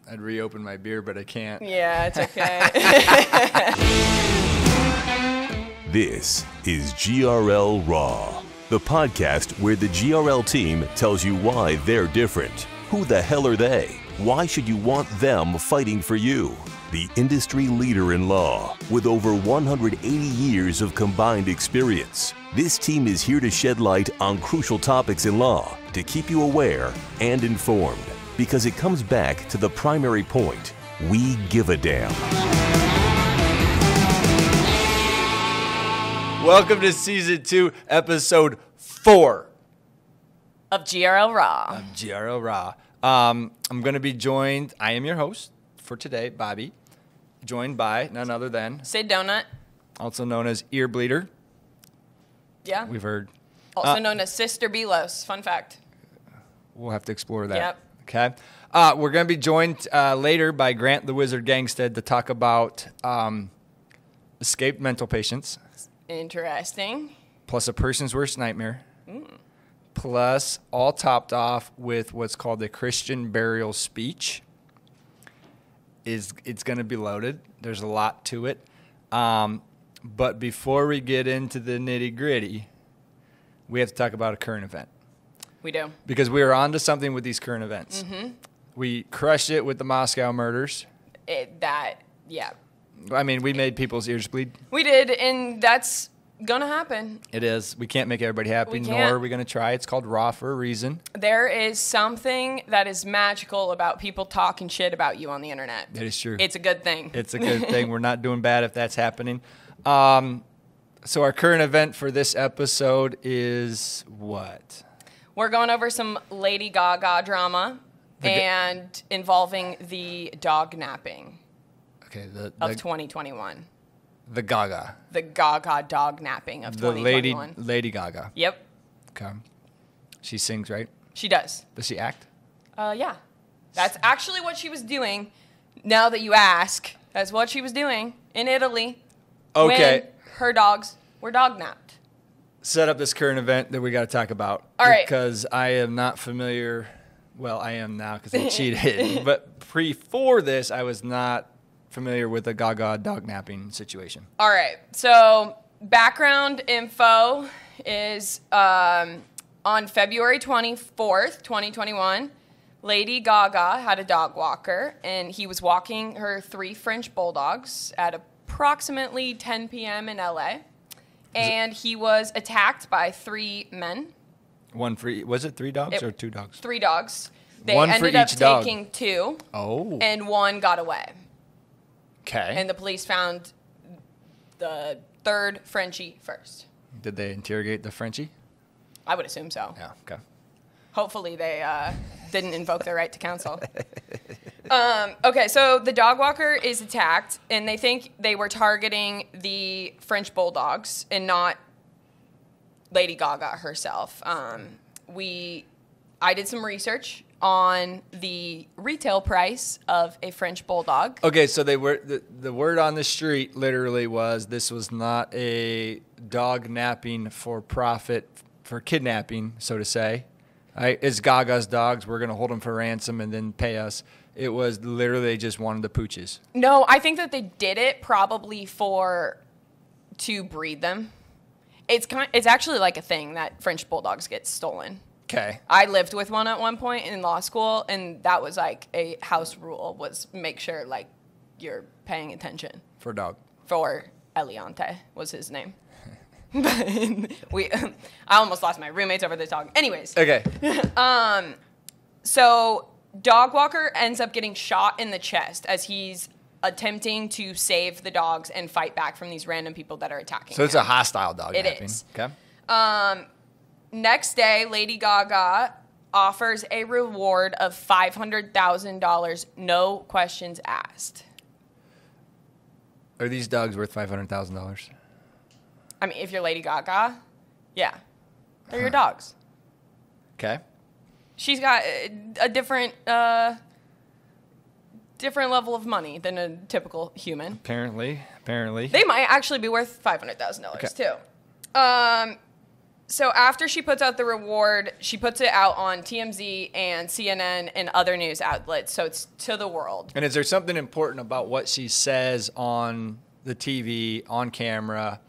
I'd reopen my beer, but I can't. Yeah, it's okay. This is GRL Raw, the podcast where the GRL team tells you why they're different. Who the hell are they? Why should you want them fighting for you? The industry leader in law with over 180 years of combined experience. This team is here to shed light on crucial topics in law to keep you aware and informed, because it comes back to the primary point. We give a damn. Welcome to Season 2, Episode 4 of GRL Raw. GRL Raw. I'm going to be joined, I am your host for today, Bobby, joined by none other than Sid Donut. Also known as Ear Bleeder. Yeah. We've heard. Also known as Sister Belos. Fun fact. We'll have to explore that. Yep. Okay. We're going to be joined later by Grant the Wizard Gangestad to talk about escaped mental patients. Interesting. Plus a person's worst nightmare. Plus all topped off with what's called a Christian burial speech. It's going to be loaded. There's a lot to it. But before we get into the nitty-gritty, we have to talk about a current event. We do. Because we are on to something with these current events. Mm-hmm. We crushed it with the Moscow murders. Yeah. I mean, we made people's ears bleed. We did, and that's going to happen. It is. We can't make everybody happy, nor are we going to try. It's called Raw for a reason. There is something that is magical about people talking shit about you on the internet. That is true. It's a good thing. It's a good thing. We're not doing bad if that's happening. So our current event for this episode is what? We're going over some Lady Gaga drama and involving the dognapping of 2021. The Gaga. The Gaga dognapping of 2021. The Lady Gaga. Yep. Okay. She sings, right? She does. Does she act? Yeah. That's actually what she was doing. Now that you ask, that's what she was doing in Italy. Okay. When her dogs were dognapped. Set up this current event that we got to talk about. All right. Because I am not familiar. Well, I am now because I cheated. But before this, I was not familiar with the Gaga dognapping situation. All right. So background info is on February 24th, 2021, Lady Gaga had a dog walker, and he was walking her 3 French bulldogs at approximately 10 p.m. in L.A., and he was attacked by 3 men. Was it 3 dogs or 2 dogs? 3 dogs. They one ended for up each dog. taking 2. Oh. And 1 got away. Okay. And the police found the 3rd Frenchie first. Did they interrogate the Frenchie? I would assume so. Yeah, okay. Hopefully they didn't invoke their right to counsel. Okay, so the dog walker is attacked, and they think they were targeting the French bulldogs and not Lady Gaga herself. I did some research on the retail price of a French bulldog. Okay, so they were the word on the street literally was this was not a dog napping for profit, for kidnapping, so to say. It's Gaga's dogs. We're going to hold them for ransom and then pay us. It was literally they just wanted the pooches. No, I think that they did it probably to breed them. It's actually like a thing that French bulldogs get stolen. Okay. I lived with one at one point in law school, and that was like a house rule, was make sure like you're paying attention. For a dog. For Eliante was his name. I almost lost my roommates over this dog. Anyways. Okay. So dog walker ends up getting shot in the chest as he's attempting to save the dogs and fight back from these random people that are attacking him. So it's a hostile dog It napping. is. Okay. Next day, Lady Gaga offers a reward of $500,000, no questions asked. Are these dogs worth $500,000? I mean, if you're Lady Gaga, yeah. They're your dogs. Okay. She's got a different level of money than a typical human. Apparently. They might actually be worth $500,000 too. So after she puts out the reward, she puts it out on TMZ and CNN and other news outlets, so it's to the world. And is there something important about what she says on the TV, on camera,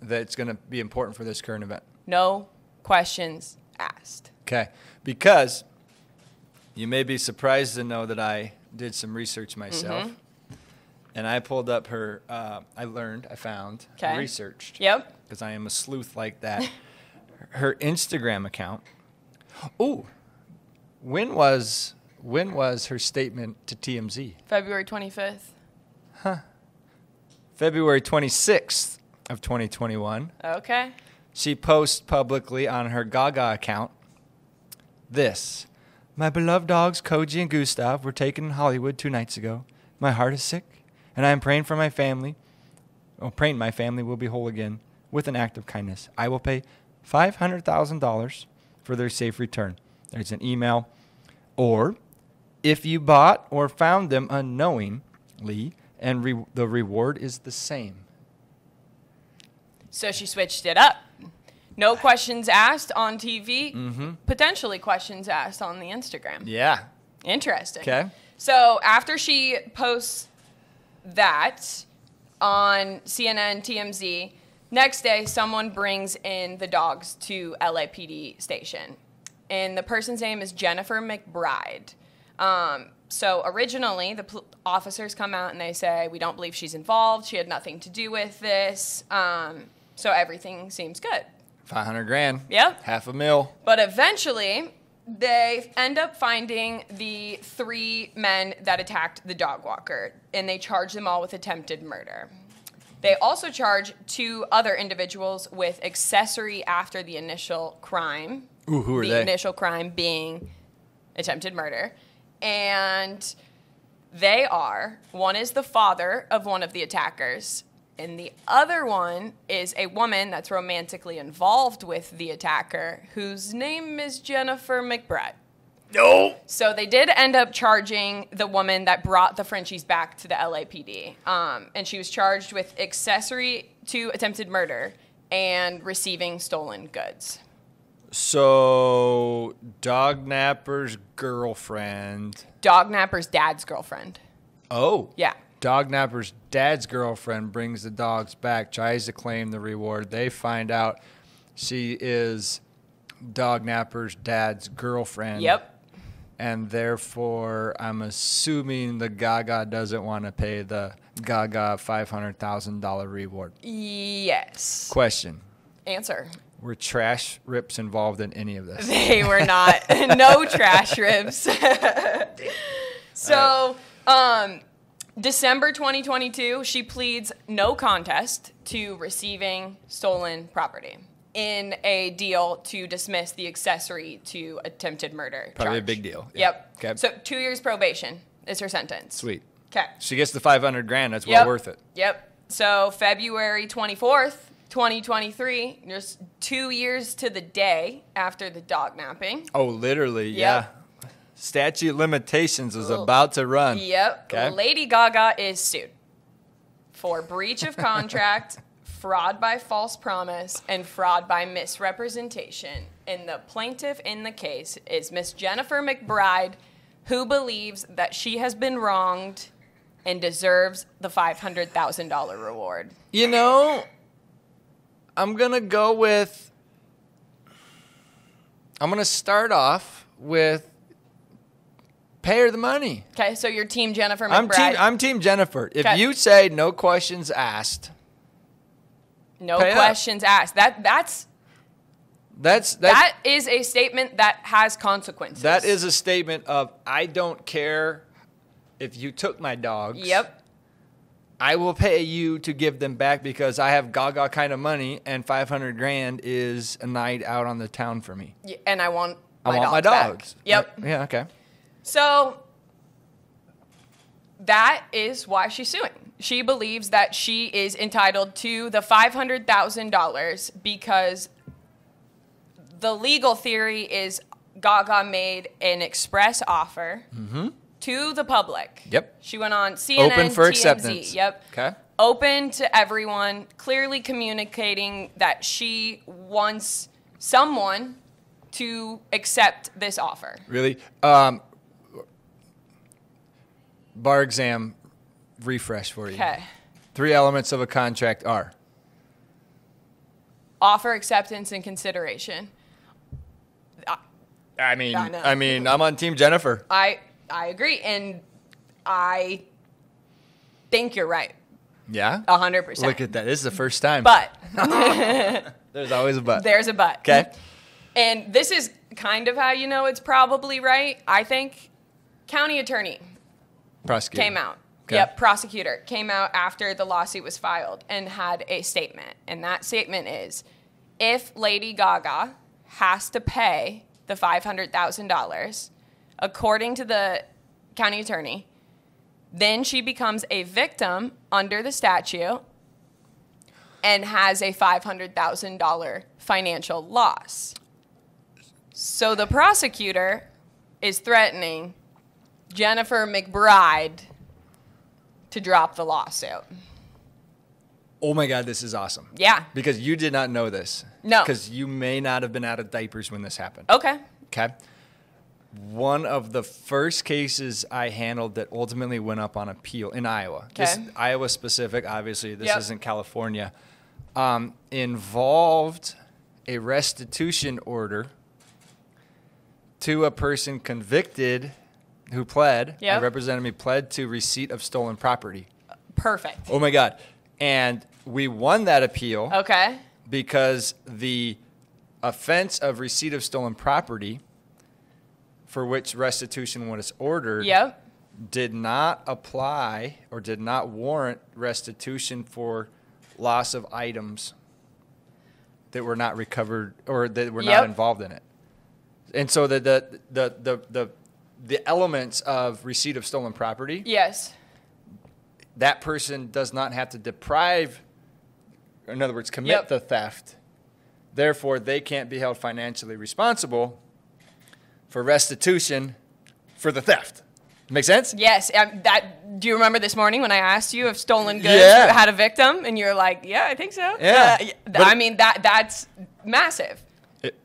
that's going to be important for this current event? No questions asked. Okay. Because you may be surprised to know that I did some research myself. And I pulled up her, I researched. Yep. Because I am a sleuth like that. Her Instagram account. Ooh. When was her statement to TMZ? February 25th. February 26th of 2021. Okay. She posts publicly on her Gaga account this. My beloved dogs, Koji and Gustav, were taken in Hollywood 2 nights ago. My heart is sick, and I am praying for my family. Praying my family will be whole again with an act of kindness. I will pay $500,000 for their safe return. There's an email. Or, if you bought or found them unknowingly, and the reward is the same. So she switched it up. No questions asked on TV. Potentially questions asked on the Instagram. Yeah. Interesting. Okay. So after she posts that on CNN, TMZ, next day someone brings in the dogs to LAPD station. And the person's name is Jennifer McBride. So originally, the officers come out and they say, we don't believe she's involved. She had nothing to do with this. So everything seems good. $500,000. Yep. $500,000. But eventually, they end up finding the 3 men that attacked the dog walker, and they charge them all with attempted murder. They also charge 2 other individuals with accessory after the initial crime. Ooh, who are they? The initial crime being attempted murder. And they are, one is the father of one of the attackers, and the other one is a woman that's romantically involved with the attacker, whose name is Jennifer McBride. No. So they did end up charging the woman that brought the Frenchies back to the LAPD. And she was charged with accessory to attempted murder and receiving stolen goods. So, Dognapper's girlfriend. Dognapper's dad's girlfriend. Oh. Yeah. Dognapper's dad's girlfriend brings the dogs back, tries to claim the reward. They find out she is Dognapper's dad's girlfriend. Yep. And therefore, I'm assuming the Gaga doesn't want to pay the Gaga $500,000 reward. Yes. Question. Answer. Were trash rips involved in any of this? They were not. No trash ribs. So, December 2022, she pleads no contest to receiving stolen property in a deal to dismiss the accessory to attempted murder Probably charge. a big deal. Yep. Okay. So 2 years probation is her sentence. Sweet. Okay. She gets the $500,000. That's well worth it. Yep. So February 24th, 2023, just 2 years to the day after the dog napping. Oh, literally, yeah. Statute of limitations is about to run. Yep. Okay. Lady Gaga is sued for breach of contract, fraud by false promise, and fraud by misrepresentation. And the plaintiff in the case is Miss Jennifer McBride, who believes that she has been wronged and deserves the $500,000 reward. You know, I'm going to start off with pay her the money. Okay, so you're Team Jennifer McBride. I'm Team Jennifer. If Okay. you say no questions asked, No pay up. questions asked. That is a statement that has consequences. That is a statement of, I don't care if you took my dogs. Yep. I will pay you to give them back because I have Gaga kind of money, and $500,000 is a night out on the town for me. And I want my back. dogs. Yep. Yeah, okay. So that is why she's suing. She believes that she is entitled to the $500,000 because the legal theory is Gaga made an express offer to the public. Yep. She went on CNN, Open for TMZ. acceptance. Yep. Okay. Open to everyone, clearly communicating that she wants someone to accept this offer. Really? Bar exam refresh for you. Okay. 3 elements of a contract are? Offer, acceptance, and consideration. I mean, I know. I'm on Team Jennifer. I agree, and I think you're right. Yeah? 100%. Look at that. This is the first time. But There's always a but. there's a but. Okay. And this is kind of how you know it's probably right. I think county attorney Prosecutor. came out. Okay. Yep, prosecutor came out after the lawsuit was filed and had a statement. And that statement is, if Lady Gaga has to pay the $500,000, according to the county attorney, then she becomes a victim under the statute and has a $500,000 financial loss. So the prosecutor is threatening Jennifer McBride to drop the lawsuit. Oh my God, this is awesome. Yeah. Because you did not know this. No. Because you may not have been out of diapers when this happened. Okay. Okay. One of the first cases I handled that ultimately went up on appeal in Iowa. This Okay. Iowa specific, obviously. This Yep. isn't California. Involved a restitution order to a person convicted who pled. Yep. A representative pled to receipt of stolen property. Perfect. Oh my God. And we won that appeal. Okay. Because the offense of receipt of stolen property, for which restitution was ordered, Yep. did not apply or did not warrant restitution for loss of items that were not recovered or that were Yep. not involved in it. And so the elements of receipt of stolen property, Yes. that person does not have to deprive, in other words, commit Yep. the theft. Therefore, they can't be held financially responsible for restitution for the theft. Make sense? Yes. Do you remember this morning when I asked you if stolen goods Yeah. had a victim, and you're like, "Yeah, I think so." Yeah. I mean that's massive.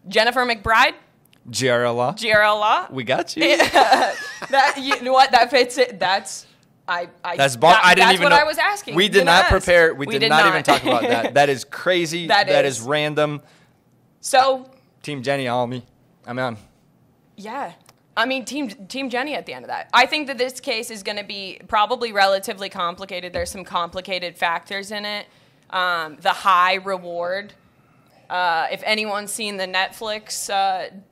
Jennifer McBride, GRL Law. GRL Law. We got you. That you know what that fits it. That's I. That's I didn't that's even what know. I was asking. We You did didn't not ask. prepare. We did not even talk about that. That is crazy. That is is. random. So Team Jenny, all me. I'm on. yeah. I mean, Team Jenny at the end of that. I think that this case is going to be probably relatively complicated. There's some complicated factors in it. The high reward. If anyone's seen the Netflix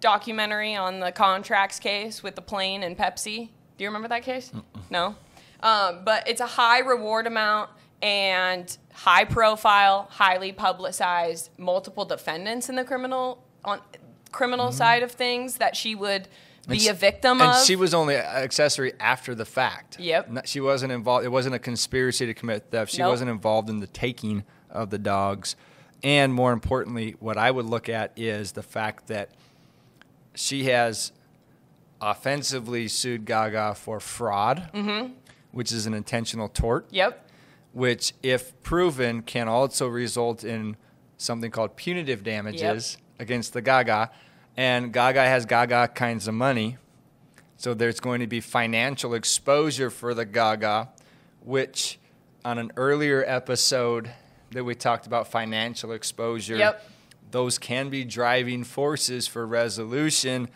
documentary on the contracts case with the plane and Pepsi. Do you remember that case? No? But it's a high reward amount and high profile, highly publicized, multiple defendants in the criminal side of things that she would be a victim of. And she was only accessory after the fact. Yep. She wasn't involved. It wasn't a conspiracy to commit theft. She Nope. wasn't involved in the taking of the dogs. And more importantly, what I would look at is the fact that she has offensively sued Gaga for fraud, which is an intentional tort, Yep. which, if proven, can also result in something called punitive damages against the Gaga. And Gaga has Gaga kinds of money, so there's going to be financial exposure for the Gaga, which on an earlier episode that we talked about financial exposure, Yep. those can be driving forces for resolution.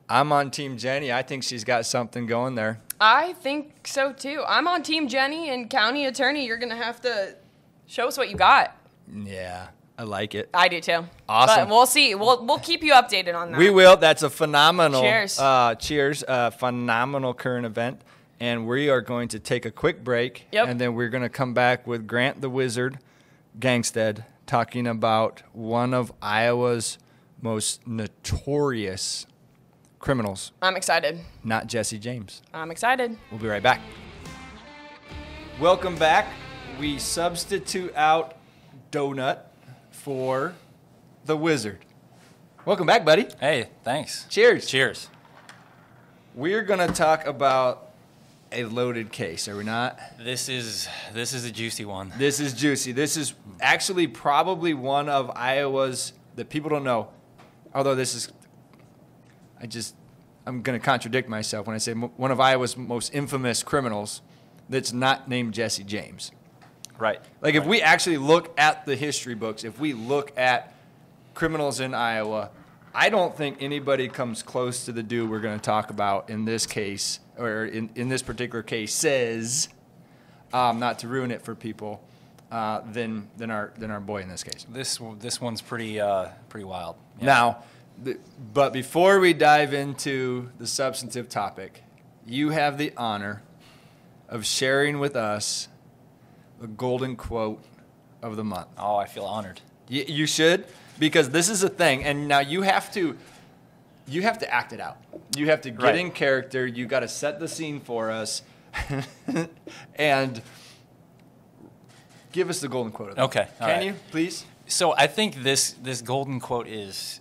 I'm on Team Jenny. I think she's got something going there. I think so too. I'm on Team Jenny, and county attorney, you're going to have to show us what you got. Yeah, I like it. I do too. Awesome. But we'll see. We'll keep you updated on that. We will. That's a phenomenal. Cheers. Cheers. Phenomenal current event. And we are going to take a quick break. Yep. And then we're going to come back with Grant the Wizard Gangestad talking about one of Iowa's most notorious criminals, I'm excited. not Jesse James. I'm excited. We'll be right back. Welcome back. We substitute out Donut for the Wizard. Welcome back, buddy. Hey, thanks. Cheers. Cheers. We're going to talk about a loaded case, are we not? This is a juicy one. This is juicy. This is actually probably one of Iowa's, that people don't know, although I'm going to contradict myself when I say one of Iowa's most infamous criminals that's not named Jesse James. Right. Like, if we actually look at the history books, if we look at criminals in Iowa, I don't think anybody comes close to the dude we're going to talk about in this case, or in this particular case, says, not to ruin it for people, than our boy in this case. This one's pretty wild. Yeah. Now, but before we dive into the substantive topic, you have the honor of sharing with us the golden quote of the month. Oh, I feel honored. You should, because this is a thing, and now you have to act it out. You have to get in character. You got to set the scene for us, and give us the golden quote. Okay, can you please? So I think this golden quote is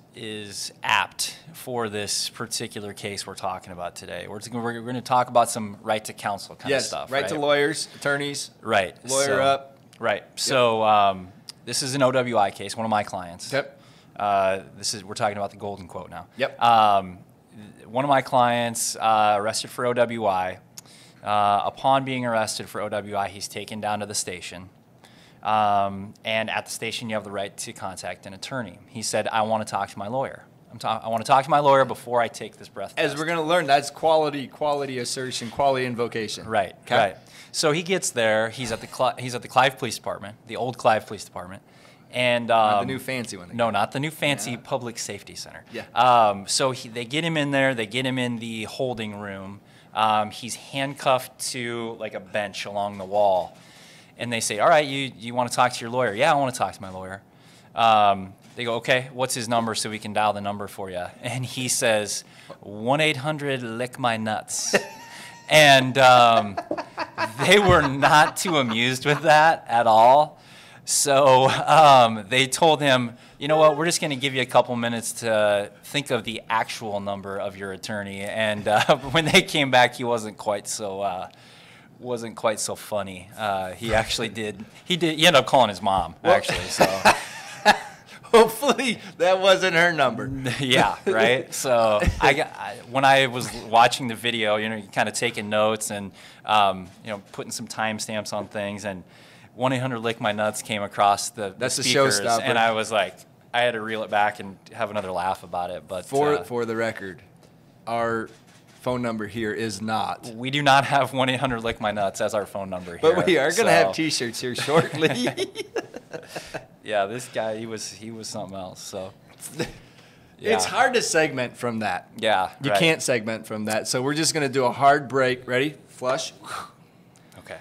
apt for this particular case we're talking about today. We're going to talk about some right to counsel kind of stuff. Right to lawyers, attorneys. Right. Lawyer up. Right. So this is an OWI case, one of my clients. Yep. We're talking about the golden quote now. Yep. One of my clients arrested for OWI. Upon being arrested for OWI, he's taken down to the station. And at the station, you have the right to contact an attorney. He said, I want to talk to my lawyer. I want to talk to my lawyer before I take this breath test. As we're going to learn, that's quality assertion, quality invocation. Right, okay. Right. So he gets there. He's at the Clive Police Department, the old Clive Police Department. And not the new fancy one. No, not the new fancy Public Safety Center. Yeah. So they get him in there. They get him in the holding room. He's handcuffed to like a bench along the wall. And they say, all right, you want to talk to your lawyer? Yeah, I want to talk to my lawyer. They go, okay, what's his number so we can dial the number for you? And he says, 1-800-lick-my-nuts. And they were not too amused with that at all. So they told him, you know what, we're just going to give you a couple minutes to think of the actual number of your attorney. And when they came back, he wasn't quite so funny. He actually did. He ended up calling his mom, actually. So hopefully that wasn't her number. Yeah, right. So when I was watching the video, kind of taking notes and putting some timestamps on things, and 1-800-lick-my-nuts came across the speakers, showstopper. And I was like, I had to reel it back and have another laugh about it. But for the record, our phone number here is not. We do not have 1-800-lick-my-nuts as our phone number here. But we are going to have T-shirts here shortly. Yeah, this guy, he was something else. So yeah. It's hard to segment from that. Yeah, you can't segment from that. So we're just going to do a hard break. Ready? Flush. Okay.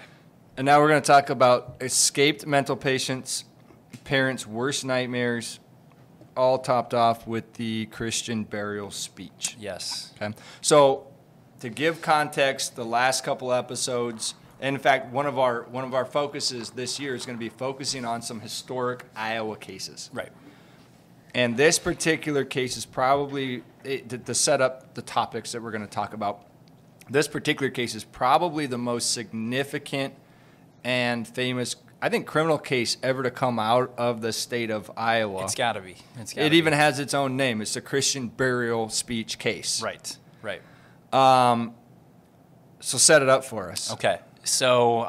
And now we're going to talk about escaped mental patients, parents' worst nightmares, all topped off with the Christian burial speech. Yes. Okay. So to give context, the last couple episodes, and in fact, one of our focuses this year is going to be focusing on some historic Iowa cases. Right. And this particular case is probably, to set up the topics that we're going to talk about, this particular case is probably the most significant and famous, I think, criminal case ever to come out of the state of Iowa. It's got to be. It even has its own name. It's the Christian burial speech case. Right. So set it up for us. Okay. So,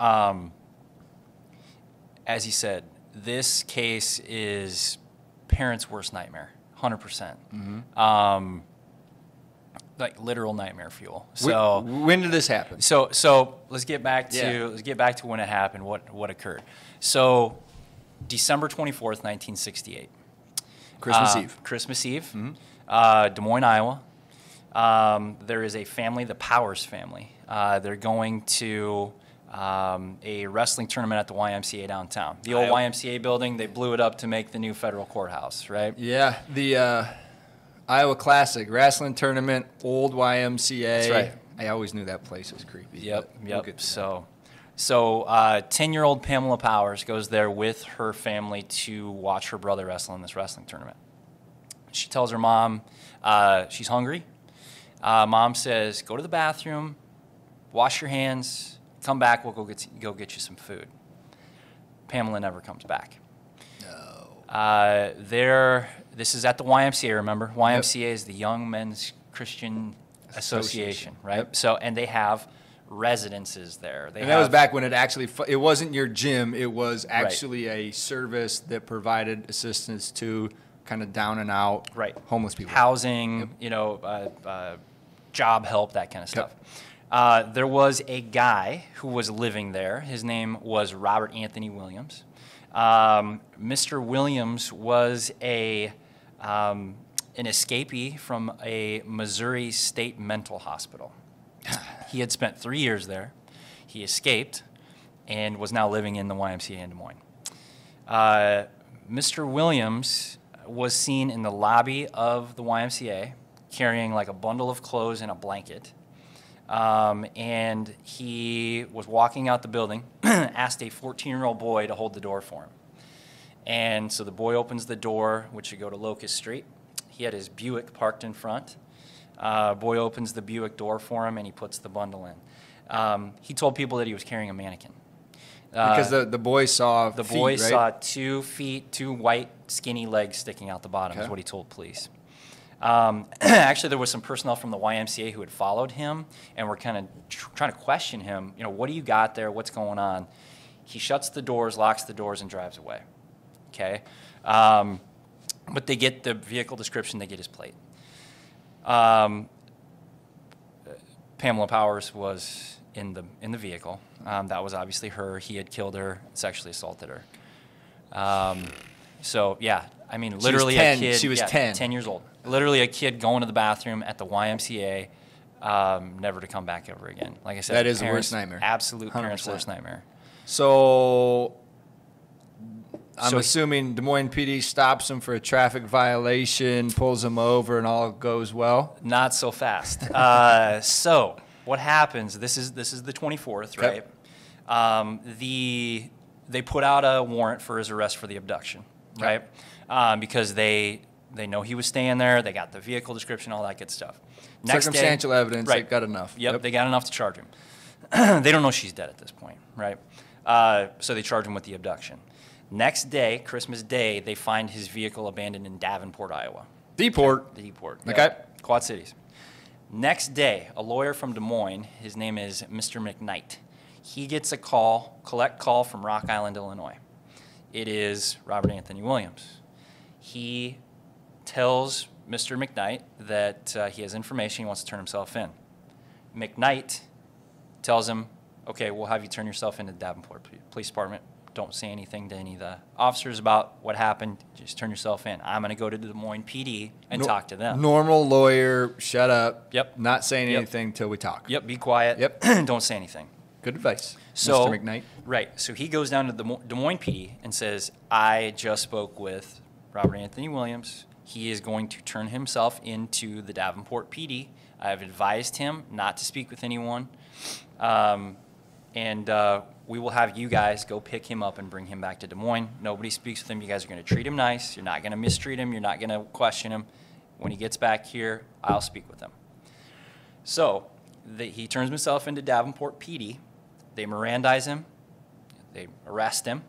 as you said, this case is parents' worst nightmare, 100%. Mm-hmm. Like literal nightmare fuel. So when did this happen? So let's get back to when it happened. What occurred? So December 24th, 1968. Christmas Eve. Christmas Eve. Mm-hmm. Des Moines, Iowa. There is a family, the Powers family. They're going to a wrestling tournament at the YMCA downtown. The old YMCA building, they blew it up to make the new federal courthouse, right? Yeah, the Iowa Classic wrestling tournament, old YMCA. That's right. I always knew that place was creepy. Yep. So 10-year-old Pamela Powers goes there with her family to watch her brother wrestle in this wrestling tournament. She tells her mom she's hungry. Mom says, go to the bathroom, wash your hands, come back, we'll go get you some food. Pamela never comes back. No. This is at the YMCA, remember? YMCA is the Young Men's Christian Association, right? Yep. So, and they have residences there. That was back when it wasn't your gym. It was actually a service that provided assistance to kind of down and out homeless people. Housing, job help, that kind of stuff. There was a guy who was living there. His name was Robert Anthony Williams. Mr. Williams was an escapee from a Missouri State mental hospital. He had spent 3 years there. He escaped and was now living in the YMCA in Des Moines. Mr. Williams was seen in the lobby of the YMCA carrying like a bundle of clothes and a blanket. And he was walking out the building, asked a 14-year-old boy to hold the door for him. And so the boy opens the door, which should go to Locust Street. He had his Buick parked in front. Boy opens the Buick door for him, and he puts the bundle in. He told people that he was carrying a mannequin. Because the boy saw the feet, boy right? saw 2 feet, 2 white, skinny legs sticking out the bottom, is what he told police. Actually, there was some personnel from the YMCA who had followed him and were kind of trying to question him. What do you got there? What's going on? He shuts the doors, locks the doors, and drives away. Okay, but they get the vehicle description. They get his plate. Pamela Powers was in the vehicle. That was obviously her. He had killed her, sexually assaulted her. So yeah, I mean, literally a kid. She was 10. 10 years old. Literally a kid going to the bathroom at the YMCA, never to come back ever again. Like I said, that is the worst nightmare. Absolute 100%. parents' worst nightmare. So I'm assuming Des Moines PD stops him for a traffic violation, pulls him over, and all goes well? Not so fast. So what happens, this is the 24th, right? They put out a warrant for his arrest for the abduction, right? Because they know he was staying there. They got the vehicle description, all that good stuff. Circumstantial evidence, they've got enough. Yep, they got enough to charge him. They don't know she's dead at this point, right? So they charge him with the abduction. Next day, Christmas Day, they find his vehicle abandoned in Davenport, Iowa. Deport. Okay. Quad Cities. Next day, a lawyer from Des Moines, his name is Mr. McKnight. He gets a collect call from Rock Island, Illinois. It is Robert Anthony Williams. He tells Mr. McKnight that he has information, he wants to turn himself in. McKnight tells him, okay, we'll have you turn yourself into the Davenport Police Department. Don't say anything to any of the officers about what happened. Just turn yourself in. I'm going to go to the Des Moines PD and talk to them. Normal lawyer, shut up. Yep. Not saying anything until we talk. Yep, be quiet. Yep. Don't say anything. Good advice, So, Mr. McKnight. Right. So he goes down to the Des Moines PD and says, I just spoke with Robert Anthony Williams. He is going to turn himself into the Davenport PD. I have advised him not to speak with anyone. And we will have you guys go pick him up and bring him back to Des Moines. Nobody speaks with him. You guys are going to treat him nice. You're not going to mistreat him. You're not going to question him. When he gets back here, I'll speak with him. So he turns himself into Davenport PD. They Mirandize him. They arrest him.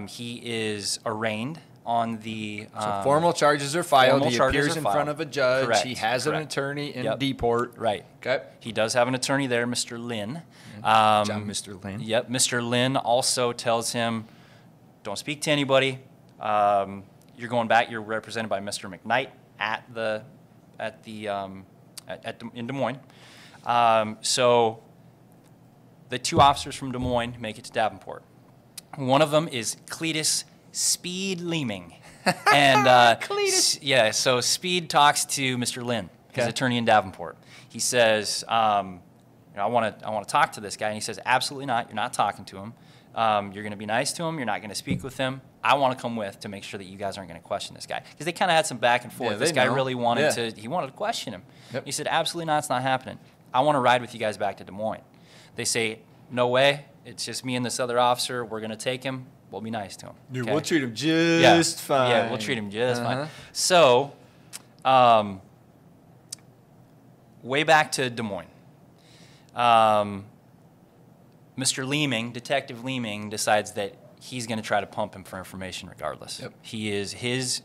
He is arraigned on the... So formal charges are filed. He appears in front of a judge. Correct. He has an attorney in Deport. Right. Okay. He does have an attorney there, Mr. Lynn. Mr. Lynn. Yep. Mr. Lynn also tells him, don't speak to anybody. You're going back. You're represented by Mr. McKnight in Des Moines. So the 2 officers from Des Moines make it to Davenport. One of them is Cletus Speed Leeming. And Cletus. So Speed talks to Mr. Lynn, his attorney in Davenport. He says, I want to talk to this guy. And he says, absolutely not. You're not talking to him. You're going to be nice to him. You're not going to speak with him. I want to come with to make sure that you guys aren't going to question this guy. Because they kind of had some back and forth. This guy really wanted to question him. Yep. He said, absolutely not. It's not happening. I want to ride with you guys back to Des Moines. They say, no way. It's just me and this other officer. We're going to take him. We'll be nice to him. Dude, we'll treat him just fine. Yeah, we'll treat him just fine. So, way back to Des Moines. Mr. Leeming, Detective Leeming, decides that he's going to try to pump him for information regardless. Yep. He is his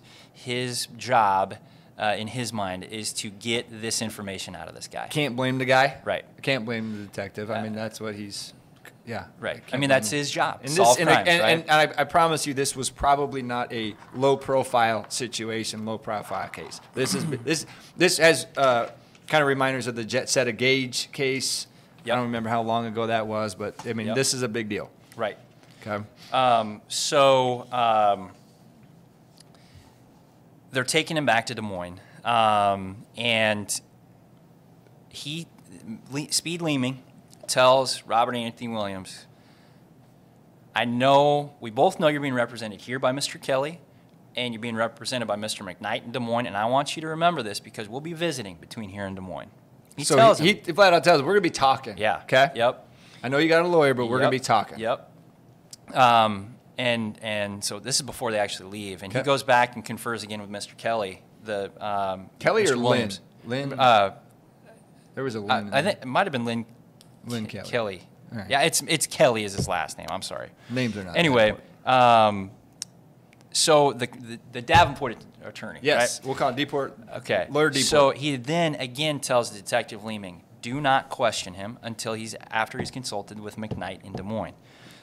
job in his mind is to get this information out of this guy. Can't blame the guy. Right. Can't blame the detective. I mean, that's what he's. Yeah. Right. Can't I mean, blame that's him. his job. And Solve this, crimes, right? and I promise you, this was probably not a low-profile situation, low-profile case. This is this has kind of reminders of the Jet Set of Gage case. Yep. I don't remember how long ago that was, but I mean, Yep. this is a big deal. Right. Okay. They're taking him back to Des Moines, and Speed Leeming tells Robert Anthony Williams, we both know you're being represented here by Mr. Kelly, and you're being represented by Mr. McKnight in Des Moines, and I want you to remember this because we'll be visiting between here and Des Moines. He flat out tells him, we're going to be talking. Yeah. Okay? Yep. I know you got a lawyer, but we're going to be talking. Yep. And so this is before they actually leave, and he goes back and confers again with Mr. Kelly. Kelly Mr. or Williams. Lynn? There was a Lynn. I think it might have been Lynn Kelly. Kelly. Right. Yeah, it's Kelly is his last name. I'm sorry. Names are not. Anyway, so the Davenport attorney. Yes, Right? we'll call it Deport. Okay. Lawyer Deport. So he then again tells Detective Leeming, do not question him until after he's consulted with McKnight in Des Moines.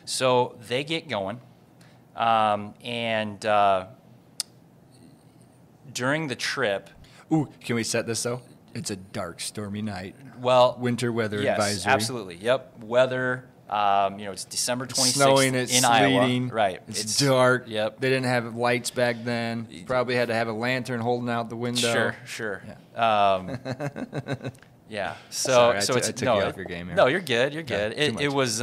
So they get going, and during the trip. Ooh, can we set this though? It's a dark, stormy night. Well, winter weather yes, advisory. Absolutely. Yep. Weather. It's December 26th Snowing, it's in sleeting. Iowa. Right. It's dark. Yep. They didn't have lights back then. You probably had to have a lantern holding out the window. Sure. Yeah. Yeah. Sorry, I so it's took you off your game here. No, you're good. You're good. too It much. was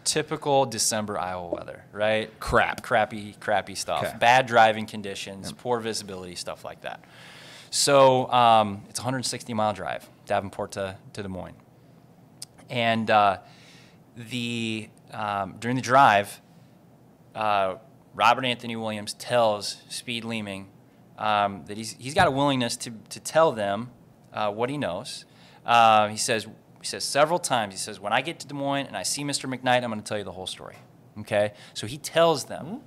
typical December Iowa weather, right? Crappy stuff. Okay. Bad driving conditions, poor visibility, stuff like that. So it's a 160-mile drive, Davenport to Des Moines. And during the drive, Robert Anthony Williams tells Speed Leeming that he's got a willingness to tell them what he knows. He says several times, he says, when I get to Des Moines and I see Mr. McKnight, I'm going to tell you the whole story. Okay? So he tells them,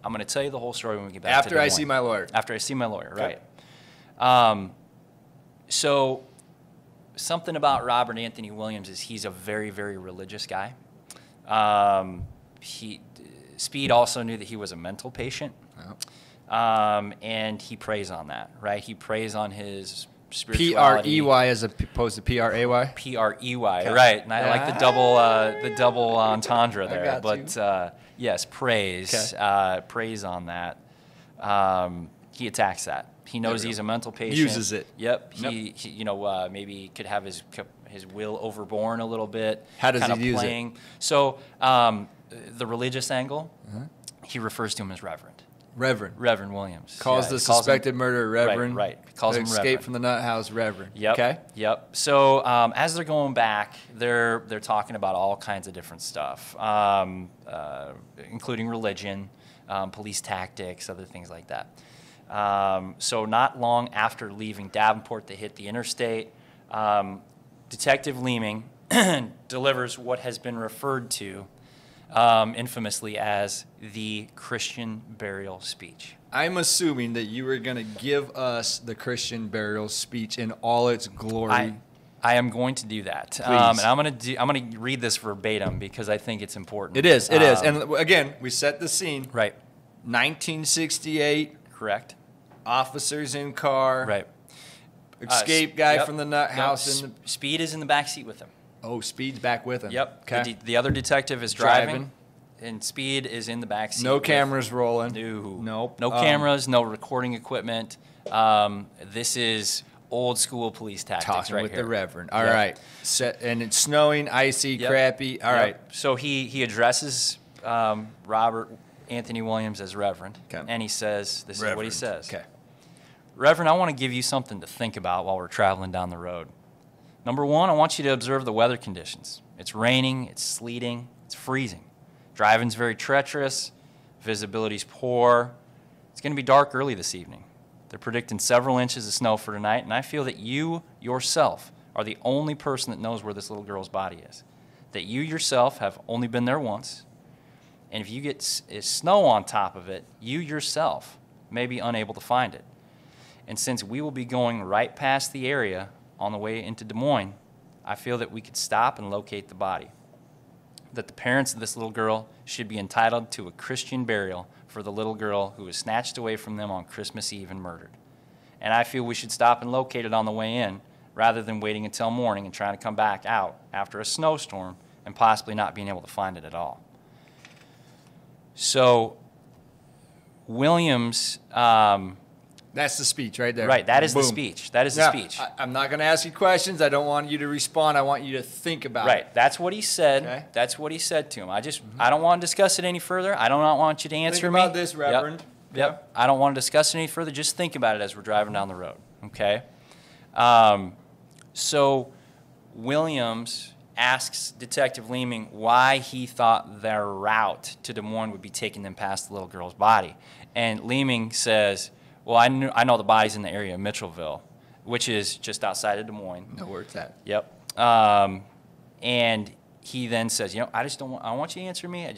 I'm going to tell you the whole story when we get back to Des Moines. After I see my lawyer. After I see my lawyer, Okay. right. So something about Robert Anthony Williams is he's a very, very religious guy. Speed also knew that he was a mental patient. Oh. And he preys on that, right? He preys on his spirituality. P-R-E-Y as opposed to P-R-A-Y? P-R-E-Y, Okay. right. And I like the double entendre there. got But yes, praise. Okay. Praise on that. He attacks that. He knows he's a mental patient. Uses it. Yep. He maybe could have his will overborne a little bit. How does kind he of use playing. So the religious angle, he refers to him as Reverend. Reverend Williams. Calls the suspected murderer Reverend. Right. Calls him Escape Reverend. from the nut house Reverend. Yep. Okay. Yep. So as they're going back, they're talking about all kinds of different stuff, including religion, police tactics, other things like that. So not long after leaving Davenport, they hit the interstate. Detective Leeming delivers what has been referred to infamously as the Christian burial speech. I'm assuming that you were going to give us the Christian burial speech in all its glory. I am going to do that, Please. and I'm going to read this verbatim because I think it's important. It is. And again, we set the scene. Right. 1968. Correct. Officers in car. Right. Escape guy Yep. from the nut house. Speed is in the back seat with him. Speed's back with him. Yep. Okay. The other detective is driving, and Speed is in the back seat. No with- cameras rolling. No. Nope. No cameras. No recording equipment. This is old school police tactics Talking right with here. the Reverend. All Yep. right. And it's snowing, icy, Yep. crappy. All Yep. right. So he addresses Robert Anthony Williams as Reverend, Okay. and he says, this is what he says. Okay. Reverend, I want to give you something to think about while we're traveling down the road. Number one, I want you to observe the weather conditions. It's raining, it's sleeting, it's freezing. Driving's very treacherous, visibility's poor. It's going to be dark early this evening. They're predicting several inches of snow for tonight, and I feel that you yourself are the only person that knows where this little girl's body is. That you yourself have only been there once, And if you get snow on top of it, you yourself may be unable to find it. And since we will be going right past the area on the way into Des Moines, I feel that we could stop and locate the body. That the parents of this little girl should be entitled to a Christian burial for the little girl who was snatched away from them on Christmas Eve and murdered. And I feel we should stop and locate it on the way in rather than waiting until morning and trying to come back out after a snowstorm and possibly not being able to find it at all. So Williams... That's the speech right there. Right, that is Boom. the speech. That is the Now, speech. I'm not going to ask you questions. I don't want you to respond. I want you to think about it. Right, that's what he said. Okay. That's what he said to him. I don't want to discuss it any further. I do not want you to answer Think me. about this, Reverend. Yep. I don't want to discuss it any further. Just think about it as we're driving down the road, okay? So Williams asks Detective Leeming why he thought their route to Des Moines would be taking them past the little girl's body. And Leeming says, well, I know the body's in the area of Mitchellville, which is just outside of Des Moines. Know where it's at. Yep. And he then says, I want you to answer me.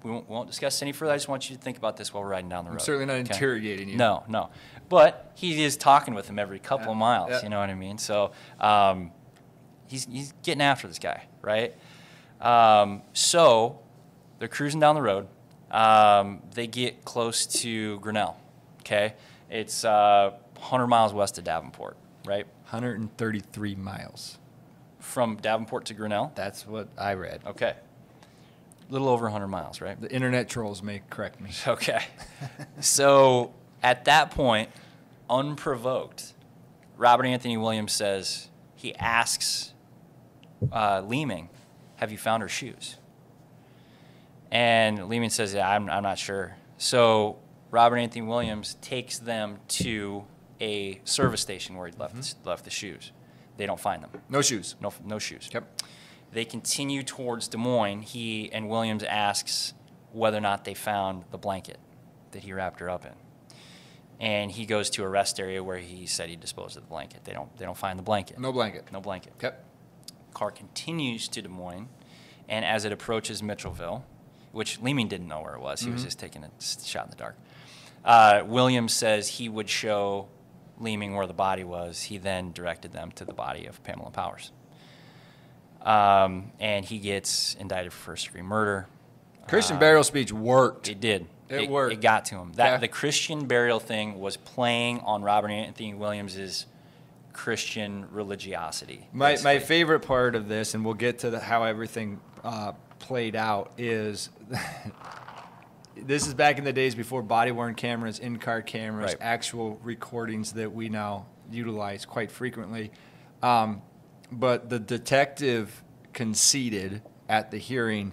We won't discuss any further. I just want you to think about this while we're riding down the road. I'm certainly not Okay? interrogating you. No. But he is talking with him every couple of miles, Yeah. you know what I mean? So he's getting after this guy, right? So they're cruising down the road. They get close to Grinnell, okay? It's 100 miles west of Davenport, right? 133 miles. From Davenport to Grinnell? That's what I read. Okay. A little over 100 miles, right? The internet trolls may correct me. Okay. So at that point, unprovoked, Robert Anthony Williams says, he asks Leeming, have you found her shoes? And Leeming says, yeah, I'm not sure. So Robert Anthony Williams takes them to a service station where he left the shoes. They don't find them. No shoes. No shoes. Yep. They continue towards Des Moines. He and Williams asks whether or not they found the blanket that he wrapped her up in. And he goes to a rest area where he said he disposed of the blanket. They don't find the blanket. No blanket. No blanket. Okay. Car continues to Des Moines, and as it approaches Mitchellville, which Leeming didn't know where it was, he was just taking a shot in the dark. Williams says he would show Leeming where the body was. He then directed them to the body of Pamela Powers. And he gets indicted for first-degree murder. Christian burial speech worked. It did. It worked. It got to him. Okay. The Christian burial thing was playing on Robert Anthony Williams's Christian religiosity. My favorite part of this, and we'll get to how everything played out, is this is back in the days before body-worn cameras, in-car cameras, Right. actual recordings that we now utilize quite frequently. But the detective conceded at the hearing.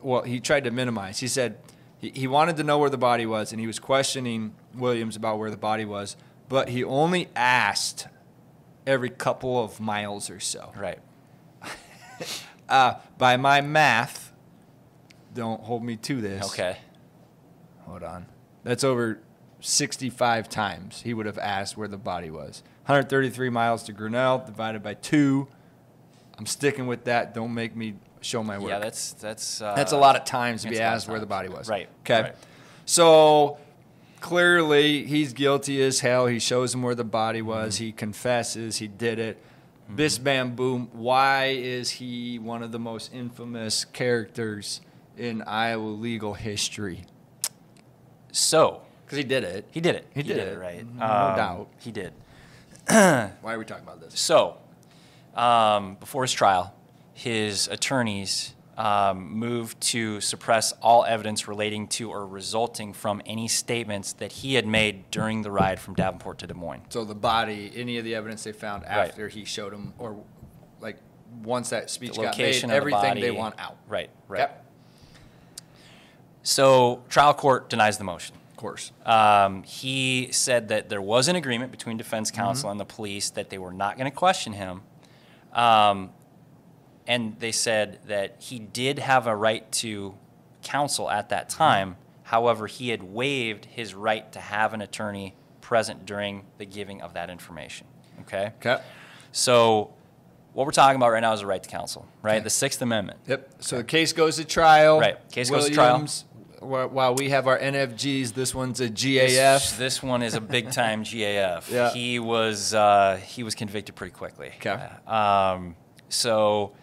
Well, he tried to minimize. He said he wanted to know where the body was, and he was questioning Williams about where the body was, but he only asked every couple of miles or so. Right. By my math, don't hold me to this. Okay. Hold on. That's over 65 times he would have asked where the body was. 133 miles to Grinnell divided by 2. I'm sticking with that. Don't make me show my work. Yeah, that's a lot of times to be that's a lot of asked where the times. body was. Right. Okay. Right. So clearly he's guilty as hell. He shows him where the body was. He confesses. He did it. Bis bam boom. Why is he one of the most infamous characters in Iowa legal history? So Because he did it. he did it. He did it. Right. No doubt. He did. Why are we talking about this? So, before his trial, his attorneys moved to suppress all evidence relating to or resulting from any statements that he had made during the ride from Davenport to Des Moines. So the body, any of the evidence they found after he showed him, or like once that speech The got made, location of the everything body. they want out. Right. Yep. So, trial court denies the motion. Of course. He said that there was an agreement between defense counsel and the police that they were not going to question him. And they said that he did have a right to counsel at that time. However, he had waived his right to have an attorney present during the giving of that information. Okay? Okay. So what we're talking about right now is the right to counsel, right? Okay. The Sixth Amendment. Yep. So the case goes to trial. Right. Case goes to trial. While we have our NFGs, this one's a GAF. This one is a big time GAF. Yeah. He was convicted pretty quickly. Okay. So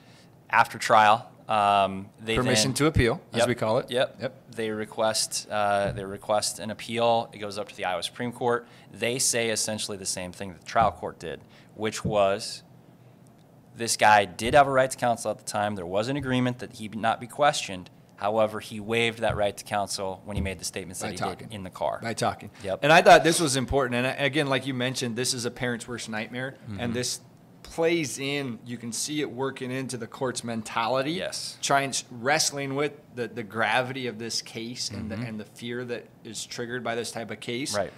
after trial, they Permission to appeal, as we call it. Yep. They request an appeal. It goes up to the Iowa Supreme Court. They say essentially the same thing that the trial court did, which was this guy did have a right to counsel at the time. There was an agreement that he not be questioned. However, he waived that right to counsel when he made the statements that he did in the car. By talking. Yep. And I thought this was important. And again, like you mentioned, this is a parent's worst nightmare. Mm-hmm. And this plays in, you can see it working into the court's mentality. Yes. Wrestling with the gravity of this case Mm-hmm. and the fear that is triggered by this type of case. Right.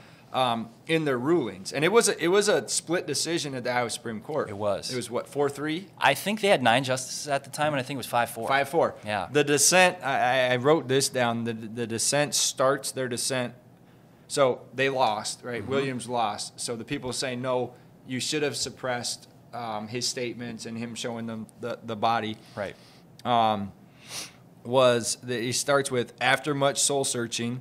In their rulings. And it was a split decision at the Iowa Supreme Court. It was. It was what, 4-3? I think they had 9 justices at the time, and I think it was 5-4. 5-4. Yeah. The dissent, I wrote this down. The dissent starts their dissent. So they lost, right? Mm-hmm. Williams lost. So the people say, no, you should have suppressed his statements and him showing them the body. Right. He starts with, after much soul searching,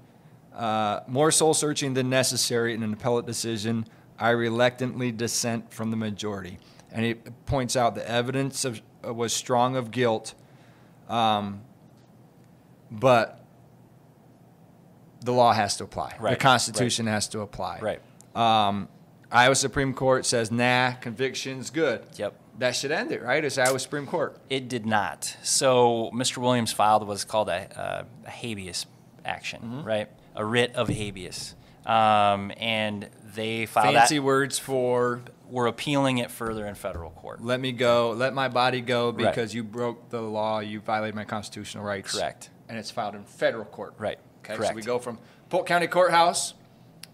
more soul searching than necessary in an appellate decision, I reluctantly dissent from the majority. And he points out the evidence was strong of guilt, but the law has to apply. Right. The Constitution has to apply. Right. Iowa Supreme Court says, nah, conviction's good. Yep. That should end it, right? It's Iowa Supreme Court. It did not. So Mr. Williams filed what's called a habeas action, right? A writ of habeas. And they filed Fancy words for we're appealing it further in federal court. let me go, let my body go Right. because you broke the law, you violated my constitutional rights. Correct. And it's filed in federal court. Right. Okay, Correct. so we go from Polk County Courthouse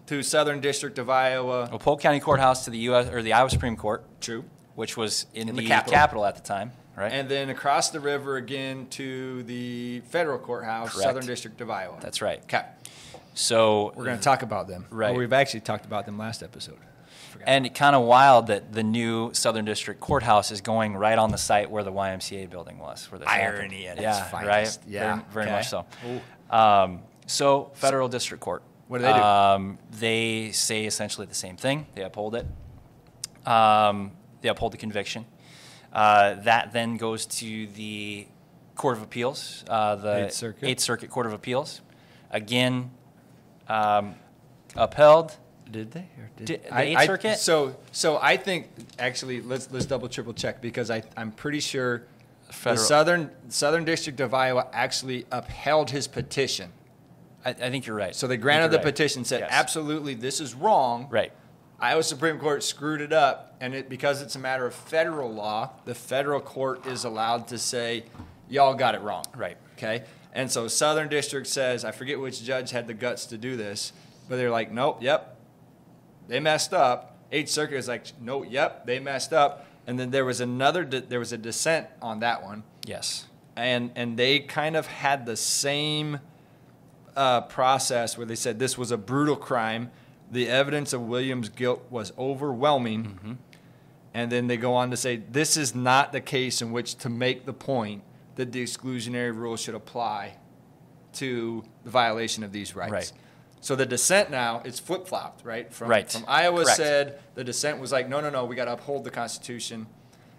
to Southern District of Iowa. Well, Polk County Courthouse to the U.S. or the Iowa Supreme Court, True. which was in the capital. capital at the time, right? And then across the river again to the federal courthouse, Correct. Southern District of Iowa. That's right. Okay. So We're going to talk about them. Right. Well, we've actually talked about them last episode. And kind of wild that the new Southern District Courthouse is going right on the site where the YMCA building was. Where this Irony happened. at its Yeah, finest. right? Yeah, Very okay. much so. So Federal District Court. What do they do? They say essentially the same thing. They uphold it. They uphold the conviction. That then goes to the Court of Appeals, the Eighth Circuit. Eighth Circuit Court of Appeals. Again, upheld. Did they? Or The Eighth Circuit? So I think actually let's double triple check because I'm pretty sure Federal- the Southern District of Iowa actually upheld his petition. I think you're right. So they I think granted the you're right. petition, said Yes. absolutely this is wrong. Right. Iowa Supreme Court screwed it up, and because it's a matter of federal law, the federal court is allowed to say y'all got it wrong. Right. Okay. And so Southern District says, I forget which judge had the guts to do this, but they're like, nope, yep, they messed up. Eighth Circuit is like, no, yep, they messed up. And then there was there was a dissent on that one, Yes. and they kind of had the same process where they said this was a brutal crime. The evidence of Williams' guilt was overwhelming. Mm-hmm. And then they go on to say this is not the case in which to make the point that the exclusionary rule should apply to the violation of these rights. Right. So the dissent now is flip-flopped, right? From Iowa Correct. said the dissent was like, no, we got to uphold the Constitution.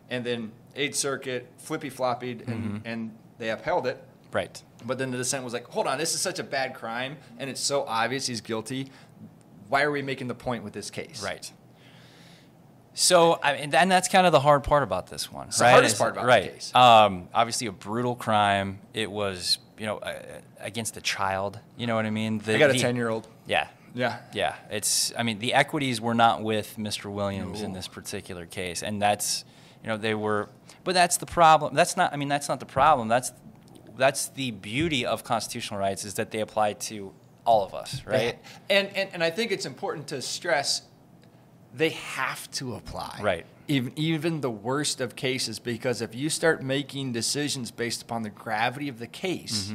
And then Eighth Circuit flippy-floppied and they upheld it. Right. But then the dissent was like, hold on, this is such a bad crime and it's so obvious he's guilty. Why are we making the point with this case? Right. So, and that's kind of the hard part about this one. It's the hardest part about the case. Obviously, a brutal crime. It was, against a child. You know what I mean? I got a 10-year-old. Yeah. Yeah. Yeah. The equities were not with Mr. Williams in this particular case. And that's, they were, but that's the problem. That's not the problem. That's the beauty of constitutional rights is that they apply to all of us, right? And I think it's important to stress they have to apply. Right. Even the worst of cases, because if you start making decisions based upon the gravity of the case,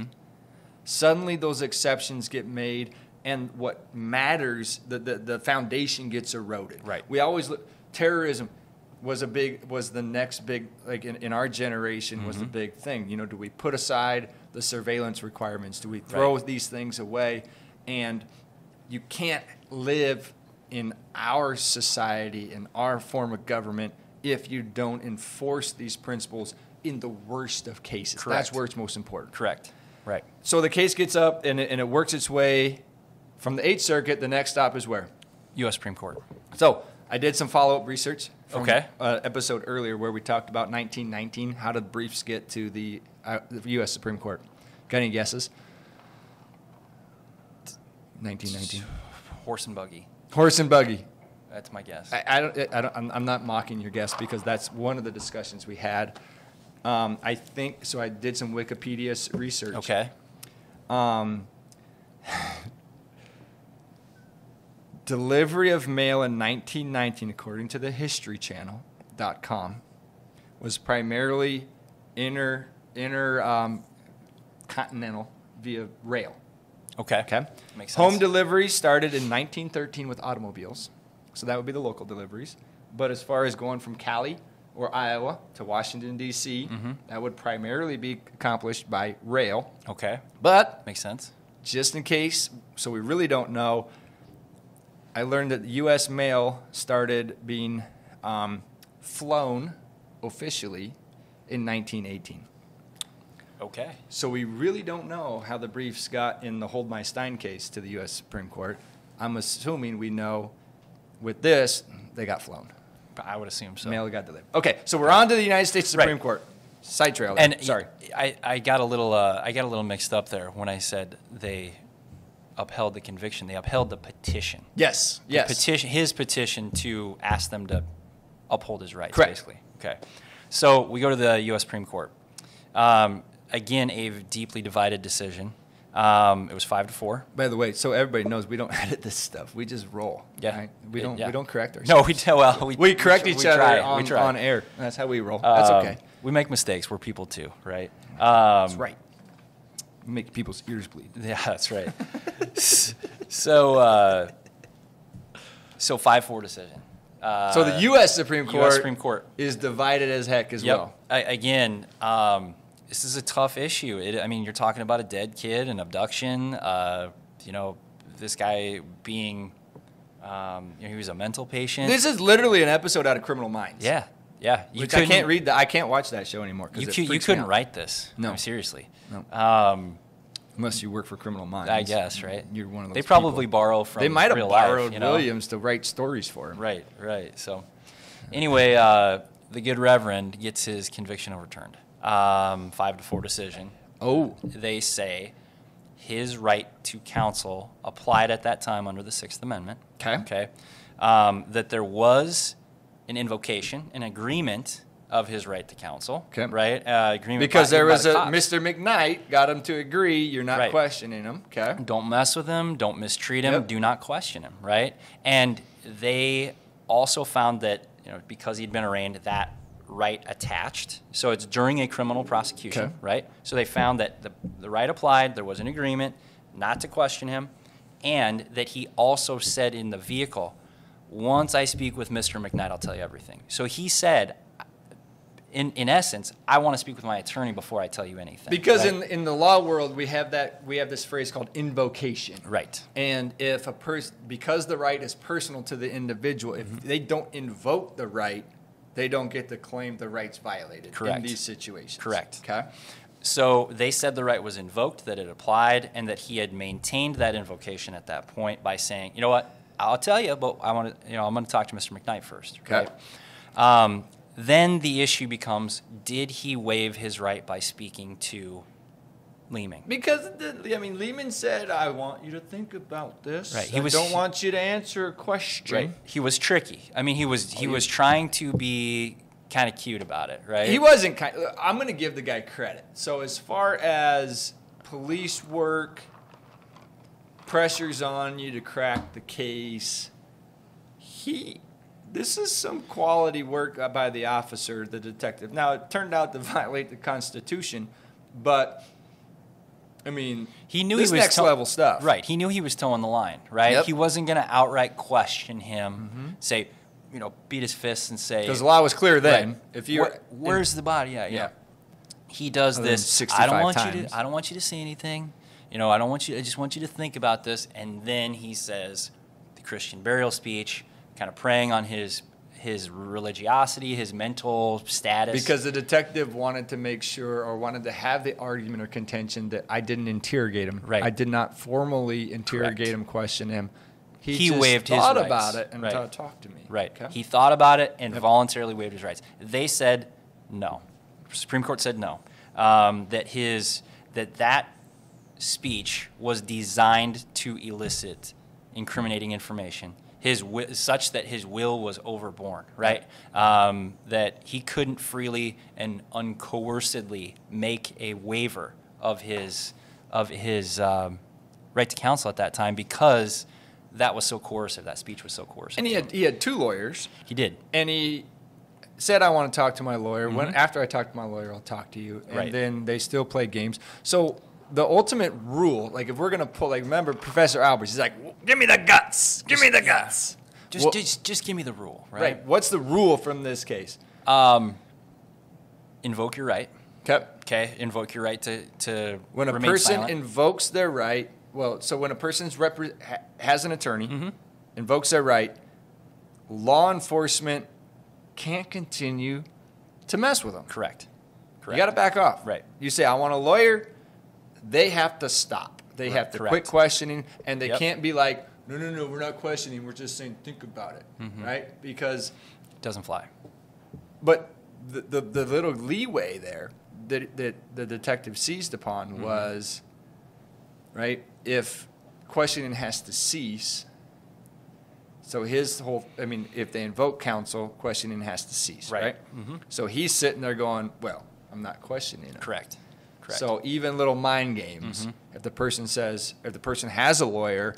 suddenly those exceptions get made and what matters, the foundation gets eroded. Right. We always look, terrorism, was the next big, like in our generation was the big thing. You know, do we put aside the surveillance requirements? Do we throw these things away? And you can't live in our society, in our form of government, if you don't enforce these principles in the worst of cases. Correct. That's where it's most important. Correct. Right. So the case gets up and it works its way from the 8th Circuit. The next stop is where? U.S. Supreme Court. So I did some follow-up research from Okay. episode earlier where we talked about 1919. How did briefs get to the U.S. Supreme Court? Got any guesses? 1919. Horse and buggy. Horse and buggy. That's my guess. I'm not mocking your guess because that's one of the discussions we had. I think so. I did some Wikipedia research. Okay. Delivery of mail in 1919, according to the HistoryChannel.com, was primarily intercontinental via rail. Okay. Okay. Makes sense. Home deliveries started in 1913 with automobiles, so that would be the local deliveries. But as far as going from Cali or Iowa to Washington, D.C., that would primarily be accomplished by rail. Okay. But Makes sense. just in case, so we really don't know, I learned that the U.S. mail started being flown officially in 1918. Okay. So we really don't know how the briefs got in the Hold My Stein case to the U.S. Supreme Court. I'm assuming we know with this, they got flown. I would assume so. Mail got delivered. Okay, so we're on to the United States Supreme Right. Court. Side trail there. And Sorry. I got a little mixed up there when I said they upheld the conviction. They upheld the petition. Yes. The Yes. petition, his petition to ask them to uphold his rights. Correct. Basically. Okay. So we go to the U.S. Supreme Court. Again, a deeply divided decision. It was 5-4. By the way, so everybody knows we don't edit this stuff. We just roll. Yeah. Right? We don't correct ourselves. No, we do. Well, We correct each other try. on, We try. on air. That's how we roll. That's okay. We make mistakes. We're people too, right? That's right. Make people's ears bleed. Yeah, that's right. So 5-4 decision. So the U.S. Supreme Court, U.S. Supreme Court is divided as heck as Yep. well. Again, this is a tough issue. You're talking about a dead kid, an abduction. This guy being, he was a mental patient. This is literally an episode out of Criminal Minds. Yeah. Which I can't read. I can't watch that show anymore. You couldn't write this. No. I mean, seriously. No. Unless you work for Criminal Minds. I guess, right? You're one of those They probably people. borrow from They might have real borrowed life, you know? Williams to write stories for him. Right. So, anyway, the good Reverend gets his conviction overturned. 5-4 decision. Oh. They say his right to counsel applied at that time under the Sixth Amendment. Okay. That there was an invocation, an agreement of his right to counsel. Okay. Right. Agreement Because there was by the a cops. Mr. McKnight got him to agree. You're not Right. questioning him. Okay. Don't mess with him. Don't mistreat him. Yep. Do not question him. Right. And they also found that because he'd been arraigned, that right attached. So it's during a criminal prosecution. Okay. Right. So they found that the right applied. There was an agreement not to question him, and that he also said in the vehicle, "Once I speak with Mr. McKnight, I'll tell you everything." So he said, in essence, I want to speak with my attorney before I tell you anything. Because right? in the law world, we have this phrase called invocation. Right. And if a person, because the right is personal to the individual, if they don't invoke the right, they don't get to claim the rights violated Correct. in these situations. Correct. Okay. So they said the right was invoked, that it applied, and that he had maintained that invocation at that point by saying, "You know what? I'll tell you, but I'm going to talk to Mr. McKnight first." Okay. Right? Then the issue becomes, did he waive his right by speaking to Leeming? Because Lehman said, "I want you to think about this. Right. I don't want you to answer a question." Right. He was tricky. I mean, he was trying to be kind of cute about it, right? He wasn't kind. I'm going to give the guy credit. So as far as police work, pressures on you to crack the case, this is some quality work by the officer, the detective. Now, it turned out to violate the Constitution, but, I mean, he knew this he was next level stuff. Right. He knew he was towing the line, right? Yep. He wasn't going to outright question him, say, beat his fists and say, because the law was clear then. Right. If you where's the body? Yeah. He does Other than this. 65 times. I don't want you to say anything. I just want you to think about this. And then he says the Christian burial speech, kind of preying on his religiosity, his mental status. Because the detective wanted to make sure, or wanted to have the argument or contention that I didn't interrogate him. Right. I did not formally interrogate him, question him. He just waived his thought rights. about it and Right. talked to me. Right. Okay? He thought about it and voluntarily waived his rights. They said no. Supreme Court said no. That speech was designed to elicit incriminating information. Such that his will was overborne, right? That he couldn't freely and uncoercedly make a waiver of his right to counsel at that time because that was so coercive. That speech was so coercive. And he had two lawyers. He did. And he said, I want to talk to my lawyer. After I talk to my lawyer, I'll talk to you. And Right. then they still play games. So the ultimate rule, like if we're going to pull, like remember Professor Alberts, he's like, give me the guts. Give me the guts. Just give me the rule, right? Right. What's the rule from this case? Invoke your right. Okay. Invoke your right to When a remain person silent. invokes their right, so when a person has an attorney, invokes their right, law enforcement can't continue to mess with them. Correct. You got to back off. Right. You say, I want a lawyer, they have to stop. They have to Correct. quit questioning, and they Yep. can't be like, no, we're not questioning, we're just saying think about it, right? Because, It doesn't fly. but the little leeway there that the detective seized upon was, right, if questioning has to cease, so his whole, if they invoke counsel, questioning has to cease, right? So he's sitting there going, well, I'm not questioning him. Correct. So even little mind games, if the person has a lawyer,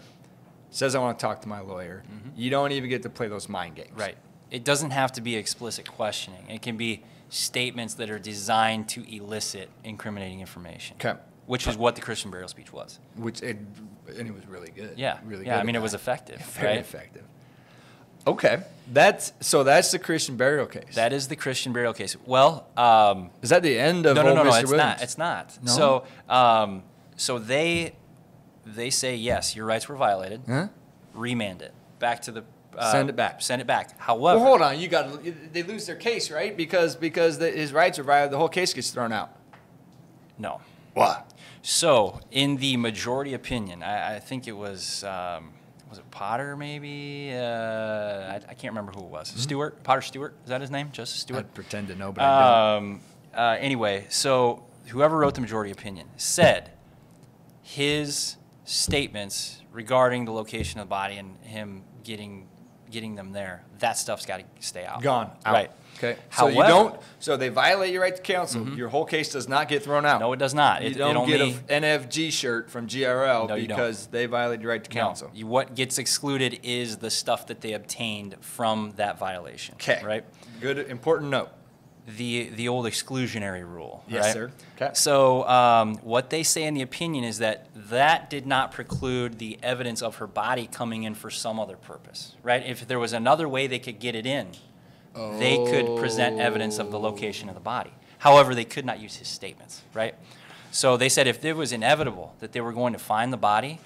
says I want to talk to my lawyer, you don't even get to play those mind games. Right. It doesn't have to be explicit questioning. It can be statements that are designed to elicit incriminating information. Okay. Which is what the Christian burial speech was. And it was really good. Yeah. Really Yeah. good. It was effective. Very right? effective. Okay. That's the Christian burial case. That is the Christian burial case. Well, Is that the end of no, old Mr. it's Williams? not. It's not. No? So they say yes, your rights were violated. Huh? Remand it back to the Send it back. Send it back. However, Well, hold on. They lose their case, right? Because his rights are violated, the whole case gets thrown out. no. What? So in the majority opinion, I think it was it Potter maybe? I can't remember who it was. Stewart, Potter Stewart, is that his name? Justice Stewart. I'd pretend to know, but I don't. Anyway, so whoever wrote the majority opinion said his statements regarding the location of the body and him getting them there, that stuff's got to stay out. Gone. Out. Right. Okay. However, So they violate your right to counsel. Your whole case does not get thrown out. no, it does not. You It don't only, get an NFG shirt from GRL No, you don't. because they violated your right to counsel. No, what gets excluded is the stuff that they obtained from that violation. Okay. Right. Good, important note. The old exclusionary rule. Yes, right? sir. Okay. So what they say in the opinion is that did not preclude the evidence of her body coming in for some other purpose. Right. If there was another way they could get it in, they could present evidence of the location of the body. However, they could not use his statements. Right. So they said if it was inevitable that they were going to find the body,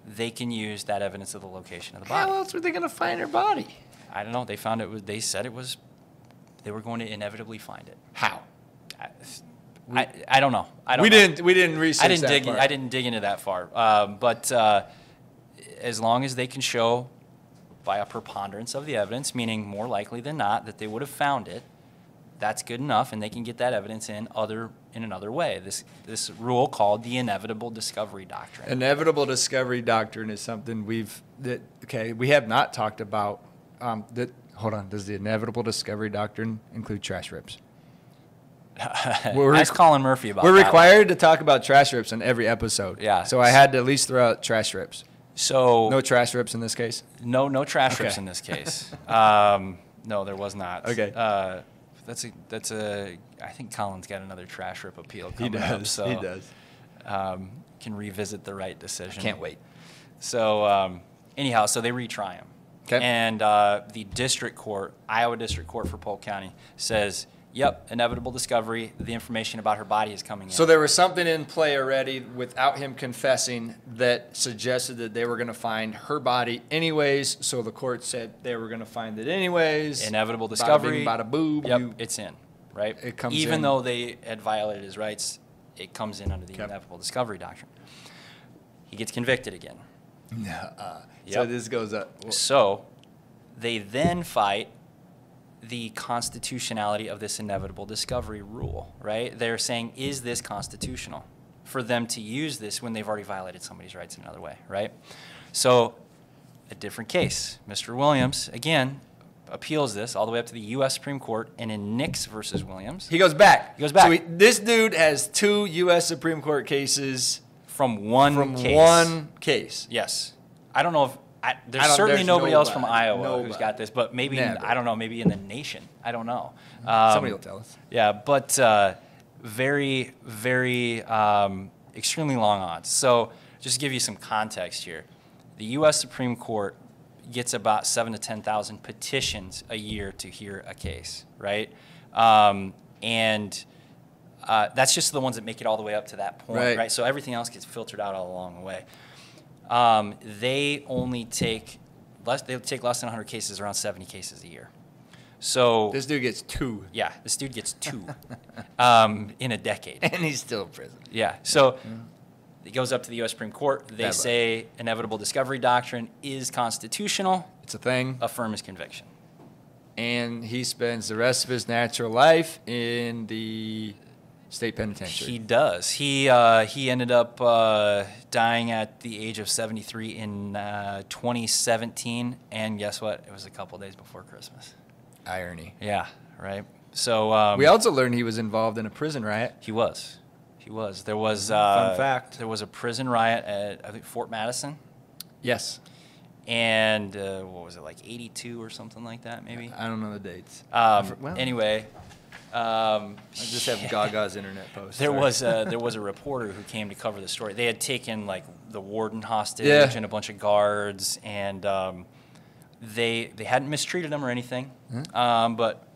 they can use that evidence of the location of the body. How else were they going to find her body? I don't know. They found it was. They said it was. They were going to inevitably find it. How? I don't know. I don't. We know. didn't research I didn't that dig. far. I didn't dig into that far. But as long as they can show by a preponderance of the evidence, meaning more likely than not that they would have found it, that's good enough, and they can get that evidence in another way. This rule called the inevitable discovery doctrine. Inevitable discovery doctrine is something we have not talked about. Hold on. Does the inevitable discovery doctrine include trash rips? Ask Colin Murphy about We're that required to talk about trash rips in every episode. Yeah. So I had to at least throw out trash rips. one. So No trash rips in this case? no trash rips Okay. in this case. No, there was not. Okay. That's a. I think Colin's got another trash rip appeal He coming up. does. So, He does. Can revisit the right decision. Can't wait. So anyhow, so they retry him. Okay. And the district court, Iowa District Court for Polk County, says, yep, inevitable discovery. The information about her body is coming in. So there was something in play already without him confessing that suggested that they were going to find her body anyways. So the court said they were going to find it anyways. Inevitable discovery. Bada bing, bada boob. Yep, it's in, right? It comes Even in. though they had violated his rights, it comes in under the Okay. inevitable discovery doctrine. He gets convicted again. So Yep. this goes up. So they then fight the constitutionality of this inevitable discovery rule, right? They're saying, is this constitutional for them to use this when they've already violated somebody's rights in another way, right? So a different case. Mr. Williams, again, appeals this all the way up to the U.S. Supreme Court, and in Nix versus Williams, He goes back. He goes back. So this dude has 2 U.S. Supreme Court cases from one from case. one case. Yes. I don't know if there's certainly there's nobody else from nobody. Iowa who's Nobody. got this, but maybe Never. I don't know, maybe in the nation. I don't know. Somebody will tell us. Yeah, but very, very extremely long odds. So just to give you some context here, the U.S. Supreme Court gets about 7,000 to 10,000 petitions a year to hear a case, right? And that's just the ones that make it all the way up to that point, right? So everything else gets filtered out all along the way. They only take less than 100 cases, around 70 cases a year. So This dude gets 2. yeah, this dude gets 2 in a decade. And he's still in prison. Yeah, so it goes up to the U.S. Supreme Court. They Yeah, but- say inevitable discovery doctrine is constitutional. It's a thing. Affirm his conviction. And he spends the rest of his natural life in the state penitentiary. He does. He ended up dying at the age of 73 in 2017, and guess what? It was a couple days before Christmas. Irony. Yeah, right. So We also learned he was involved in a prison riot. he was. There was Fun fact. There was a prison riot at I think Fort Madison, Yes. and what was it, like 82 or something like that, maybe? I don't know the dates. Anyway. I just have Gaga's internet post. There Sorry. was a reporter who came to cover the story. They had taken like the warden hostage Yeah. and a bunch of guards, and they hadn't mistreated them or anything. But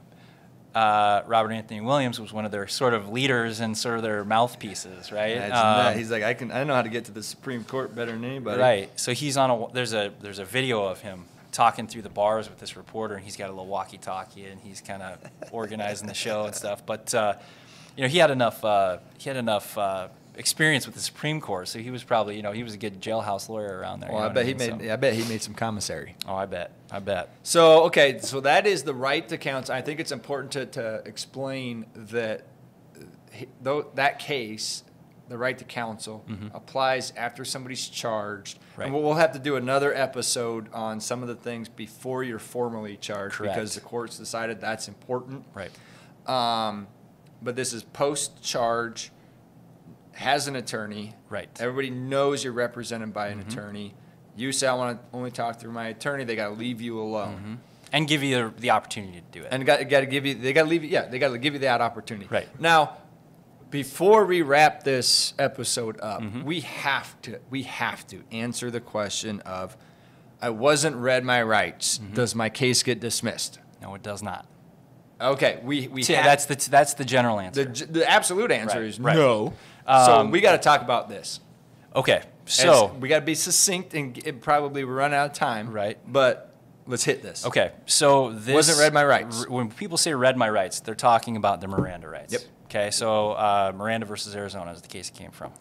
Robert Anthony Williams was one of their sort of leaders and sort of their mouthpieces, right? Imagine that. He's like, I know how to get to the Supreme Court better than anybody. Right. So he's on there's a video of him talking through the bars with this reporter, and he's got a little walkie-talkie, and he's kind of organizing the show and stuff. But he had enough experience with the Supreme Court, so he was probably he was a good jailhouse lawyer around there. Well, I bet he made some commissary. Oh, I bet. So okay, so that is the right to counsel. I think it's important to explain that that case, the right to counsel, applies after somebody's charged. Right. And we'll have to do another episode on some of the things before you're formally charged. Correct. Because the court's decided that's important. Right. But this is post-charge, has an attorney. Right. Everybody knows you're represented by an attorney. You say, I want to only talk through my attorney. They got to leave you alone. And give you the opportunity to do it. And they got to give you that opportunity. Right. Now, before we wrap this episode up, we have to answer the question of, I wasn't read my rights. Does my case get dismissed? No, it does not. Okay, That's the general answer. the absolute answer Right, is right. no. So we got to talk about this. Okay, so we got to be succinct and probably run out of time. Right. But let's hit this. okay, so this Wasn't read my rights. When people say read my rights, they're talking about the Miranda rights. Yep. Okay, so Miranda versus Arizona is the case it came from,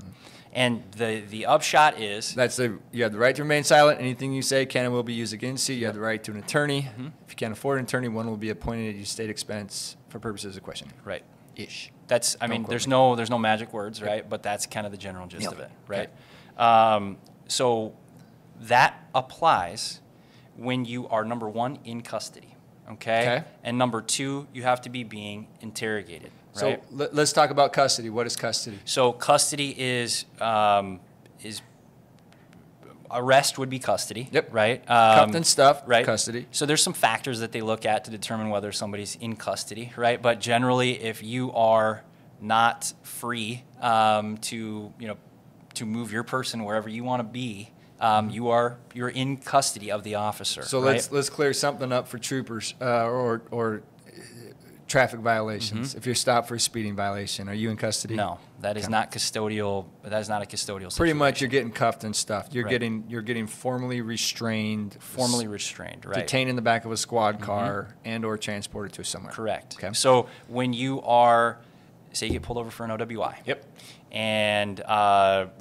and the upshot is You have the right to remain silent. Anything you say can and will be used against you. You have the right to an attorney. If you can't afford an attorney, one will be appointed at your state expense for purposes of questioning. right. Ish. That's Don't quote there's me. no magic words, right? But that's kind of the general gist Yep. of it, right? So that applies when you are, number one, in custody, okay? And number two, you have to be being interrogated, right? So let's talk about custody. What is custody? So custody is arrest would be custody, Yep. right? Cuffed and stuffed, right? custody. So there's some factors that they look at to determine whether somebody's in custody, right? But generally, if you are not free to move your person wherever you want to be, you're in custody of the officer. So right? let's clear something up for troopers or traffic violations. If you're stopped for a speeding violation, are you in custody? No, that is not custodial. That is not a custodial situation. Pretty much, you're getting cuffed and stuff. You're Right. getting formally restrained. Formally restrained, right? Detained in the back of a squad car and/or transported to somewhere. Correct. Okay. So when you are, say, you get pulled over for an OWI. Yep. And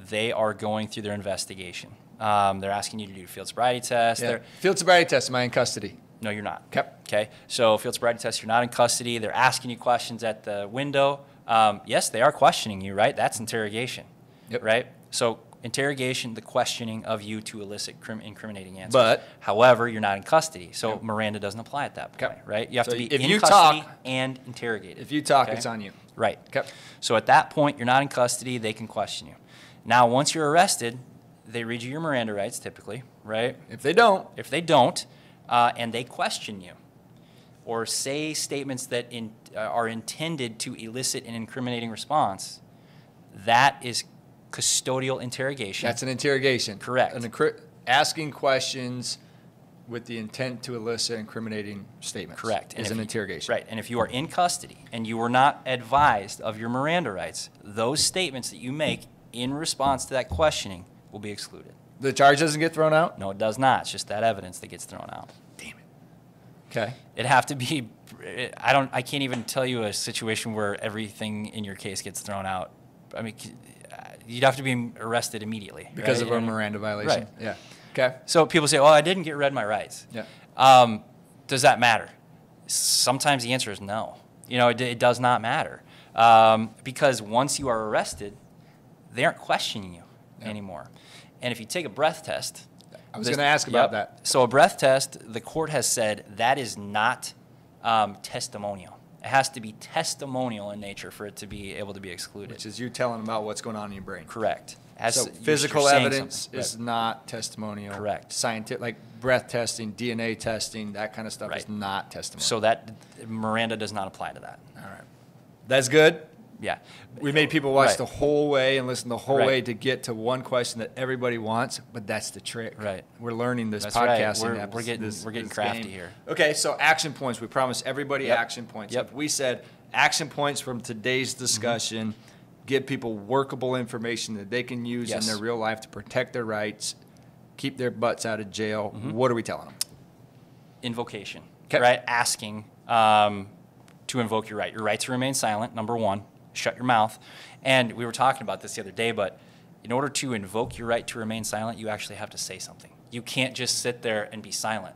they are going through their investigation. They're asking you to do a field sobriety test. Yeah. Field sobriety test. Am I in custody? No, you're not. Okay. Okay. So field sobriety test, you're not in custody. They're asking you questions at the window. Yes, they are questioning you, right? That's interrogation. Yep. Right? So interrogation, the questioning of you to elicit incriminating answers. But- however, you're not in custody. So Miranda doesn't apply at that point, Okay. right? You have So to be if in you custody talk- and interrogated. If you talk, Okay? it's on you. Right. Okay. So at that point, you're not in custody. They can question you. Now, once you're arrested, they read you your Miranda rights typically, right? If they don't, If they don't, and they question you or say statements that are intended to elicit an incriminating response, that is custodial interrogation. that's an interrogation. Correct. Asking questions with the intent to elicit incriminating statements. Correct. Is an interrogation. Right. And if you are in custody and you were not advised of your Miranda rights, those statements that you make in response to that questioning will be excluded. The charge doesn't get thrown out? No, it does not. It's just that evidence that gets thrown out. Damn it. Okay. It'd have to be. I can't even tell you a situation where everything in your case gets thrown out. I mean, you'd have to be arrested immediately Because right? of a Miranda violation. Right. Yeah. Okay. So people say, "Oh, I didn't get read my rights." Yeah. Does that matter? Sometimes the answer is no. It does not matter because once you are arrested, they aren't questioning you anymore. And if you take a breath test, I was going to ask about that. So a breath test, the court has said that is not testimonial. It has to be testimonial in nature for it to be able to be excluded. Which is you telling them about what's going on in your brain. Correct. So you're physical saying evidence something. is not testimonial. Correct. Scientific, like breath testing, DNA testing, that kind of stuff is Right. not testimonial. So that Miranda does not apply to that. All right. That's good. Yeah. We made people watch Right. the whole way and listen the whole Right. way to get to one question that everybody wants, but that's the trick. Right. We're learning this That's right. podcasting. We're getting crafty game. here. Okay, so action points. We promised everybody Yep. action points. Yep. If we said action points from today's discussion, give people workable information that they can use Yes. in their real life to protect their rights, keep their butts out of jail. What are we telling them? Invocation. 'Kay. Right? Asking to invoke your right. Your right to remain silent, number one. Shut your mouth. And we were talking about this the other day, but in order to invoke your right to remain silent, you actually have to say something. You can't just sit there and be silent.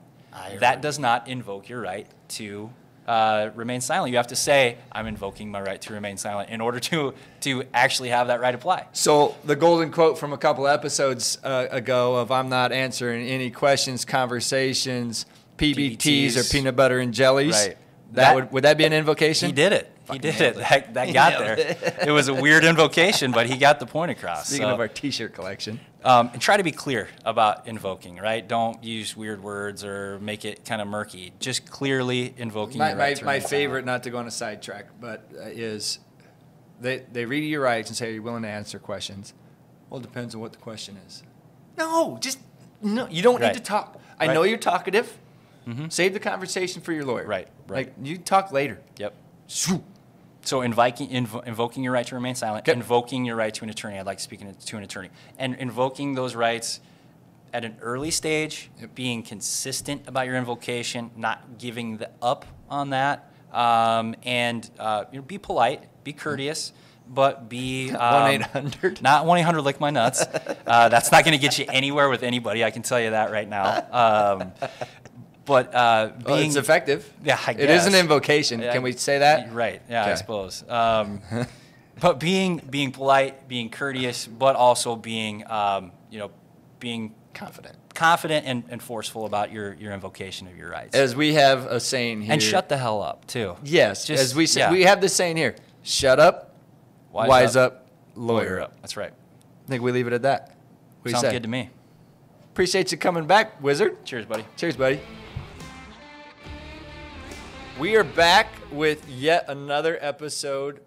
That does not invoke your right to remain silent. You have to say, I'm invoking my right to remain silent in order to actually have that right apply. So the golden quote from a couple episodes ago of I'm not answering any questions, conversations, PBTs or peanut butter and jellies. Right. Would that be an invocation? He did it. He did it. That got there. It was a weird invocation, but he got the point across. Speaking of our T-shirt collection. And try to be clear about invoking, right? Don't use weird words or make it kind of murky. Just clearly invoking your right to My remain favorite, silent. not to go on a sidetrack, but is they read you your rights and say, are you willing to answer questions? Well, it depends on what the question is. No, you don't need Right. to talk. I Right. know you're talkative. Save the conversation for your lawyer. Right. Like, you talk later. Yep. Shoo. So invoking your right to remain silent, Okay. invoking your right to an attorney. I'd like speaking to an attorney. And invoking those rights at an early stage, being consistent about your invocation, not giving up on that, and be polite, be courteous, but be 1-800. Not 1-800 lick my nuts. That's not going to get you anywhere with anybody. I can tell you that right now. But being It's effective. Yeah, I guess. It is an invocation. Yeah, Can we say that? Right. Yeah, Okay. I suppose. But being polite, being courteous, but also being being Confident. and forceful about your invocation of your rights. As we have a saying here. And shut the hell up too. Yes. Just- as we say, yeah. we have this saying here. Shut up, wise up, lawyer up. That's right. I think we leave it at that. What do you Sounds say? good to me. Appreciate you coming back, Wizard. Cheers, buddy. Cheers, buddy. We are back with yet another episode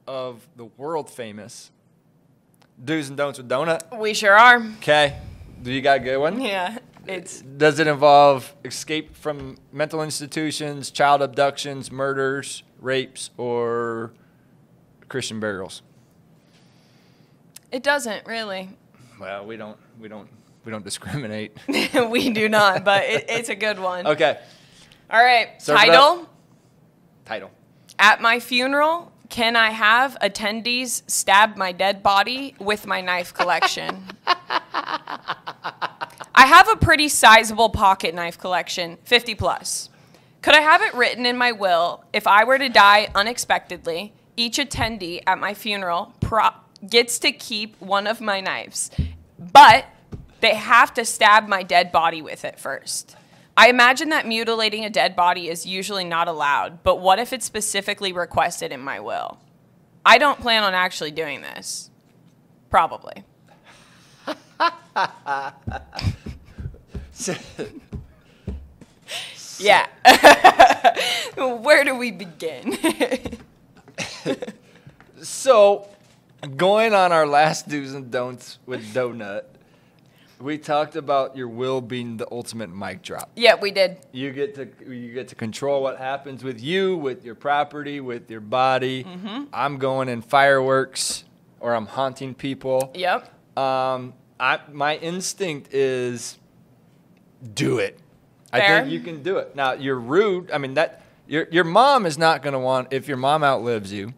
of the world famous Do's and Don'ts with Donut. We sure are. Okay. Do you got a good one? Yeah. Does it involve escape from mental institutions, child abductions, murders, rapes, or Christian burials? It doesn't really. Well, we don't discriminate. We do not, but it's a good one. Okay. All right. Serve it up. Title. At my funeral, can I have attendees stab my dead body with my knife collection? I have a pretty sizable pocket knife collection, 50 plus. Could I have it written in my will, if I were to die unexpectedly, each attendee at my funeral gets to keep one of my knives, but they have to stab my dead body with it first. I imagine that mutilating a dead body is usually not allowed, but what if it's specifically requested in my will? I don't plan on actually doing this. Probably. Yeah. Where do we begin? So, going on our last do's and don'ts with Donut, we talked about your will being the ultimate mic drop. Yeah, we did. You get to control what happens with you, with your property, with your body. Mm-hmm. I'm going in fireworks, or I'm haunting people. Yep. My instinct is do it. Fair. I think you can do it. Now, you're rude. I mean, that your mom is not going to want, if your mom outlives you,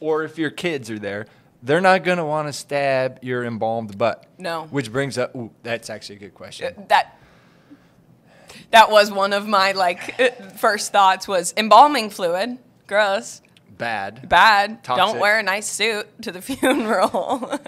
or if your kids are there, they're not going to want to stab your embalmed butt. No. Which brings up, that's actually a good question. That was one of my first thoughts was embalming fluid. Gross. Bad. Toxic. Don't wear a nice suit to the funeral.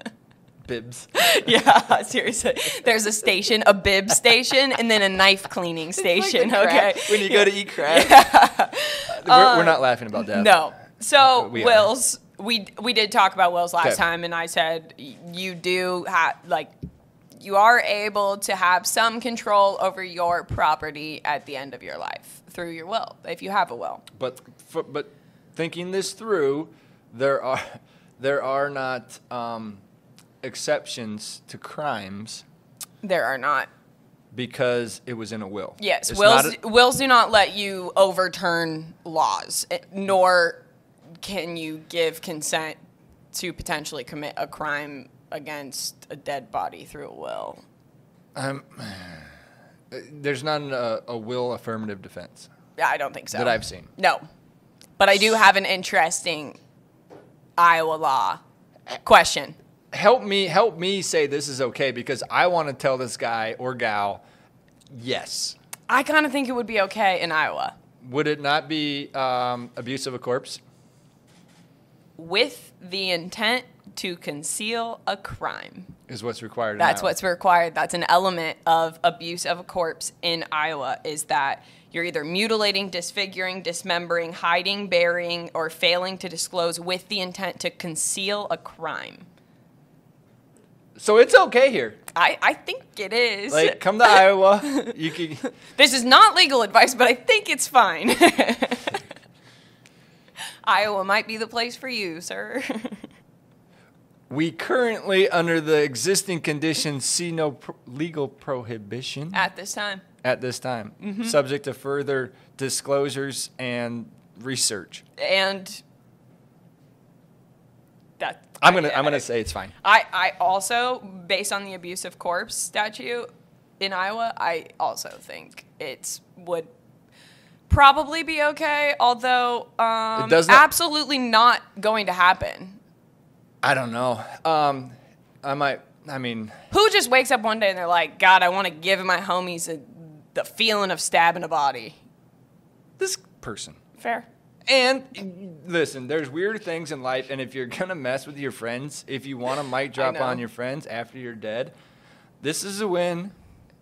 Bibs. Yeah, seriously. There's a bib station, and then a knife cleaning station. Okay. When you go to eat crab. Yeah. We're not laughing about that. No. So wills, we did talk about wills last time, and I said you do you are able to have some control over your property at the end of your life through your will, if you have a will. But thinking this through, there are not exceptions to crimes. There are not. Because it was in a will. Yes, wills do not let you overturn laws, nor can you give consent to potentially commit a crime against a dead body through a will. There's not a will affirmative defense. I don't think so. That I've seen. No. But I do have an interesting Iowa law question. Help me say this is okay, because I want to tell this guy or gal, yes. I kind of think it would be okay in Iowa. Would it not be abuse of a corpse? With the intent to conceal a crime. Is what's required in That's Iowa. what's required. That's an element of abuse of a corpse in Iowa, is that you're either mutilating, disfiguring, dismembering, hiding, burying, or failing to disclose with the intent to conceal a crime. So it's okay here. I think it is. Come to Iowa. You can. This is not legal advice, but I think it's fine. Iowa might be the place for you, sir. We currently, under the existing conditions, see no legal prohibition. At this time. Mm-hmm. Subject to further disclosures and research. And that I'm gonna say it's fine. I also, based on the abuse of corpse statute in Iowa, I also think it would probably be okay, although it does not, absolutely not going to happen. I don't know. Who just wakes up one day and they're like, God, I want to give my homies the feeling of stabbing a body? This person. Fair. And listen, there's weird things in life, and if you're gonna mess with your friends, if you want a mic drop on your friends after you're dead, this is a win.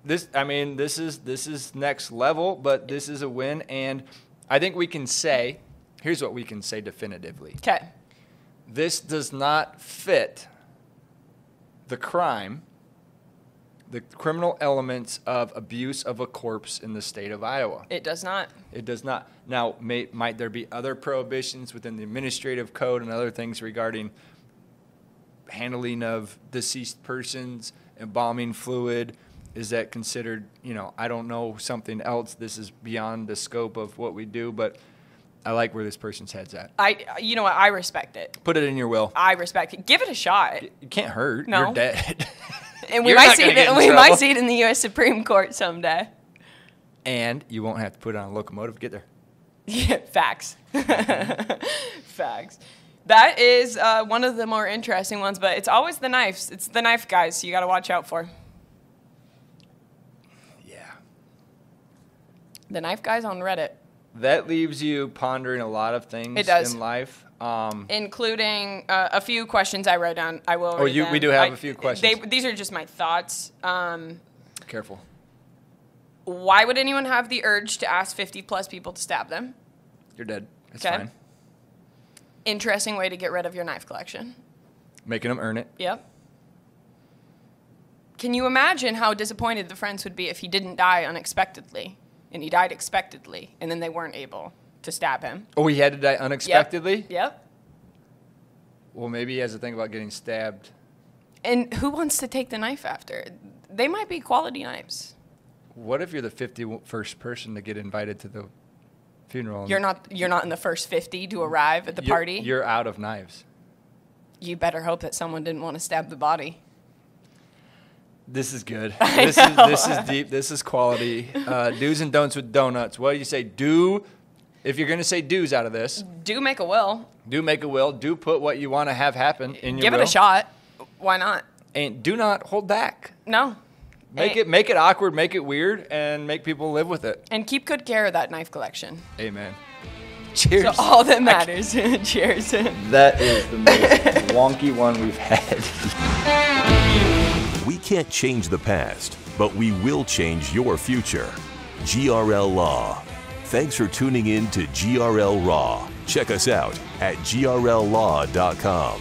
This is next level, but this is a win, and I think we can say, here's what we can say definitively. Okay. This does not fit the crime, the criminal elements of abuse of a corpse in the state of Iowa. It does not. It does not. Now, might there be other prohibitions within the administrative code and other things regarding handling of deceased persons, embalming fluid. Is that considered, I don't know, something else? This is beyond the scope of what we do, but I like where this person's head's at. You know what? I respect it. Put it in your will. I respect it. Give it a shot. You can't hurt. No. You're dead. And we You're might not see gonna get in we trouble. might see it in the U.S. Supreme Court someday. And you won't have to put it on a locomotive to get there. Yeah, facts. Facts. That is one of the more interesting ones, but it's always the knives. It's the knife guys you got to watch out for. Yeah. The knife guys on Reddit. That leaves you pondering a lot of things It does. in life. Including a few questions I wrote down. I will. read them. We do have a few questions. These are just my thoughts. Careful. Why would anyone have the urge to ask 50-plus people to stab them? You're dead. It's Okay. fine. Interesting way to get rid of your knife collection. Making them earn it. Yep. Can you imagine how disappointed the friends would be if he didn't die unexpectedly, and he died expectedly, and then they weren't able to stab him? Oh, he had to die unexpectedly? Yep. Well, maybe he has to think about getting stabbed. And who wants to take the knife after? They might be quality knives. What if you're the 51st person to get invited to the funeral? You're not in the first 50 to arrive at the party. You're out of knives. You better hope that someone didn't want to stab the body. This is good. This is deep. This is quality. Do's and don'ts with donuts. What do you say? If you're going to say do's out of this, Do make a will. do make a will. Do put what you want to have happen in your Give will. it a shot. Why not? And do not hold back. No. Make it awkward, make it weird, and make people live with it. And keep good care of that knife collection. Amen. Cheers. So all that matters. Cheers. That is the most wonky one we've had. We can't change the past, but we will change your future. GRL Law. Thanks for tuning in to GRL Raw. Check us out at grllaw.com.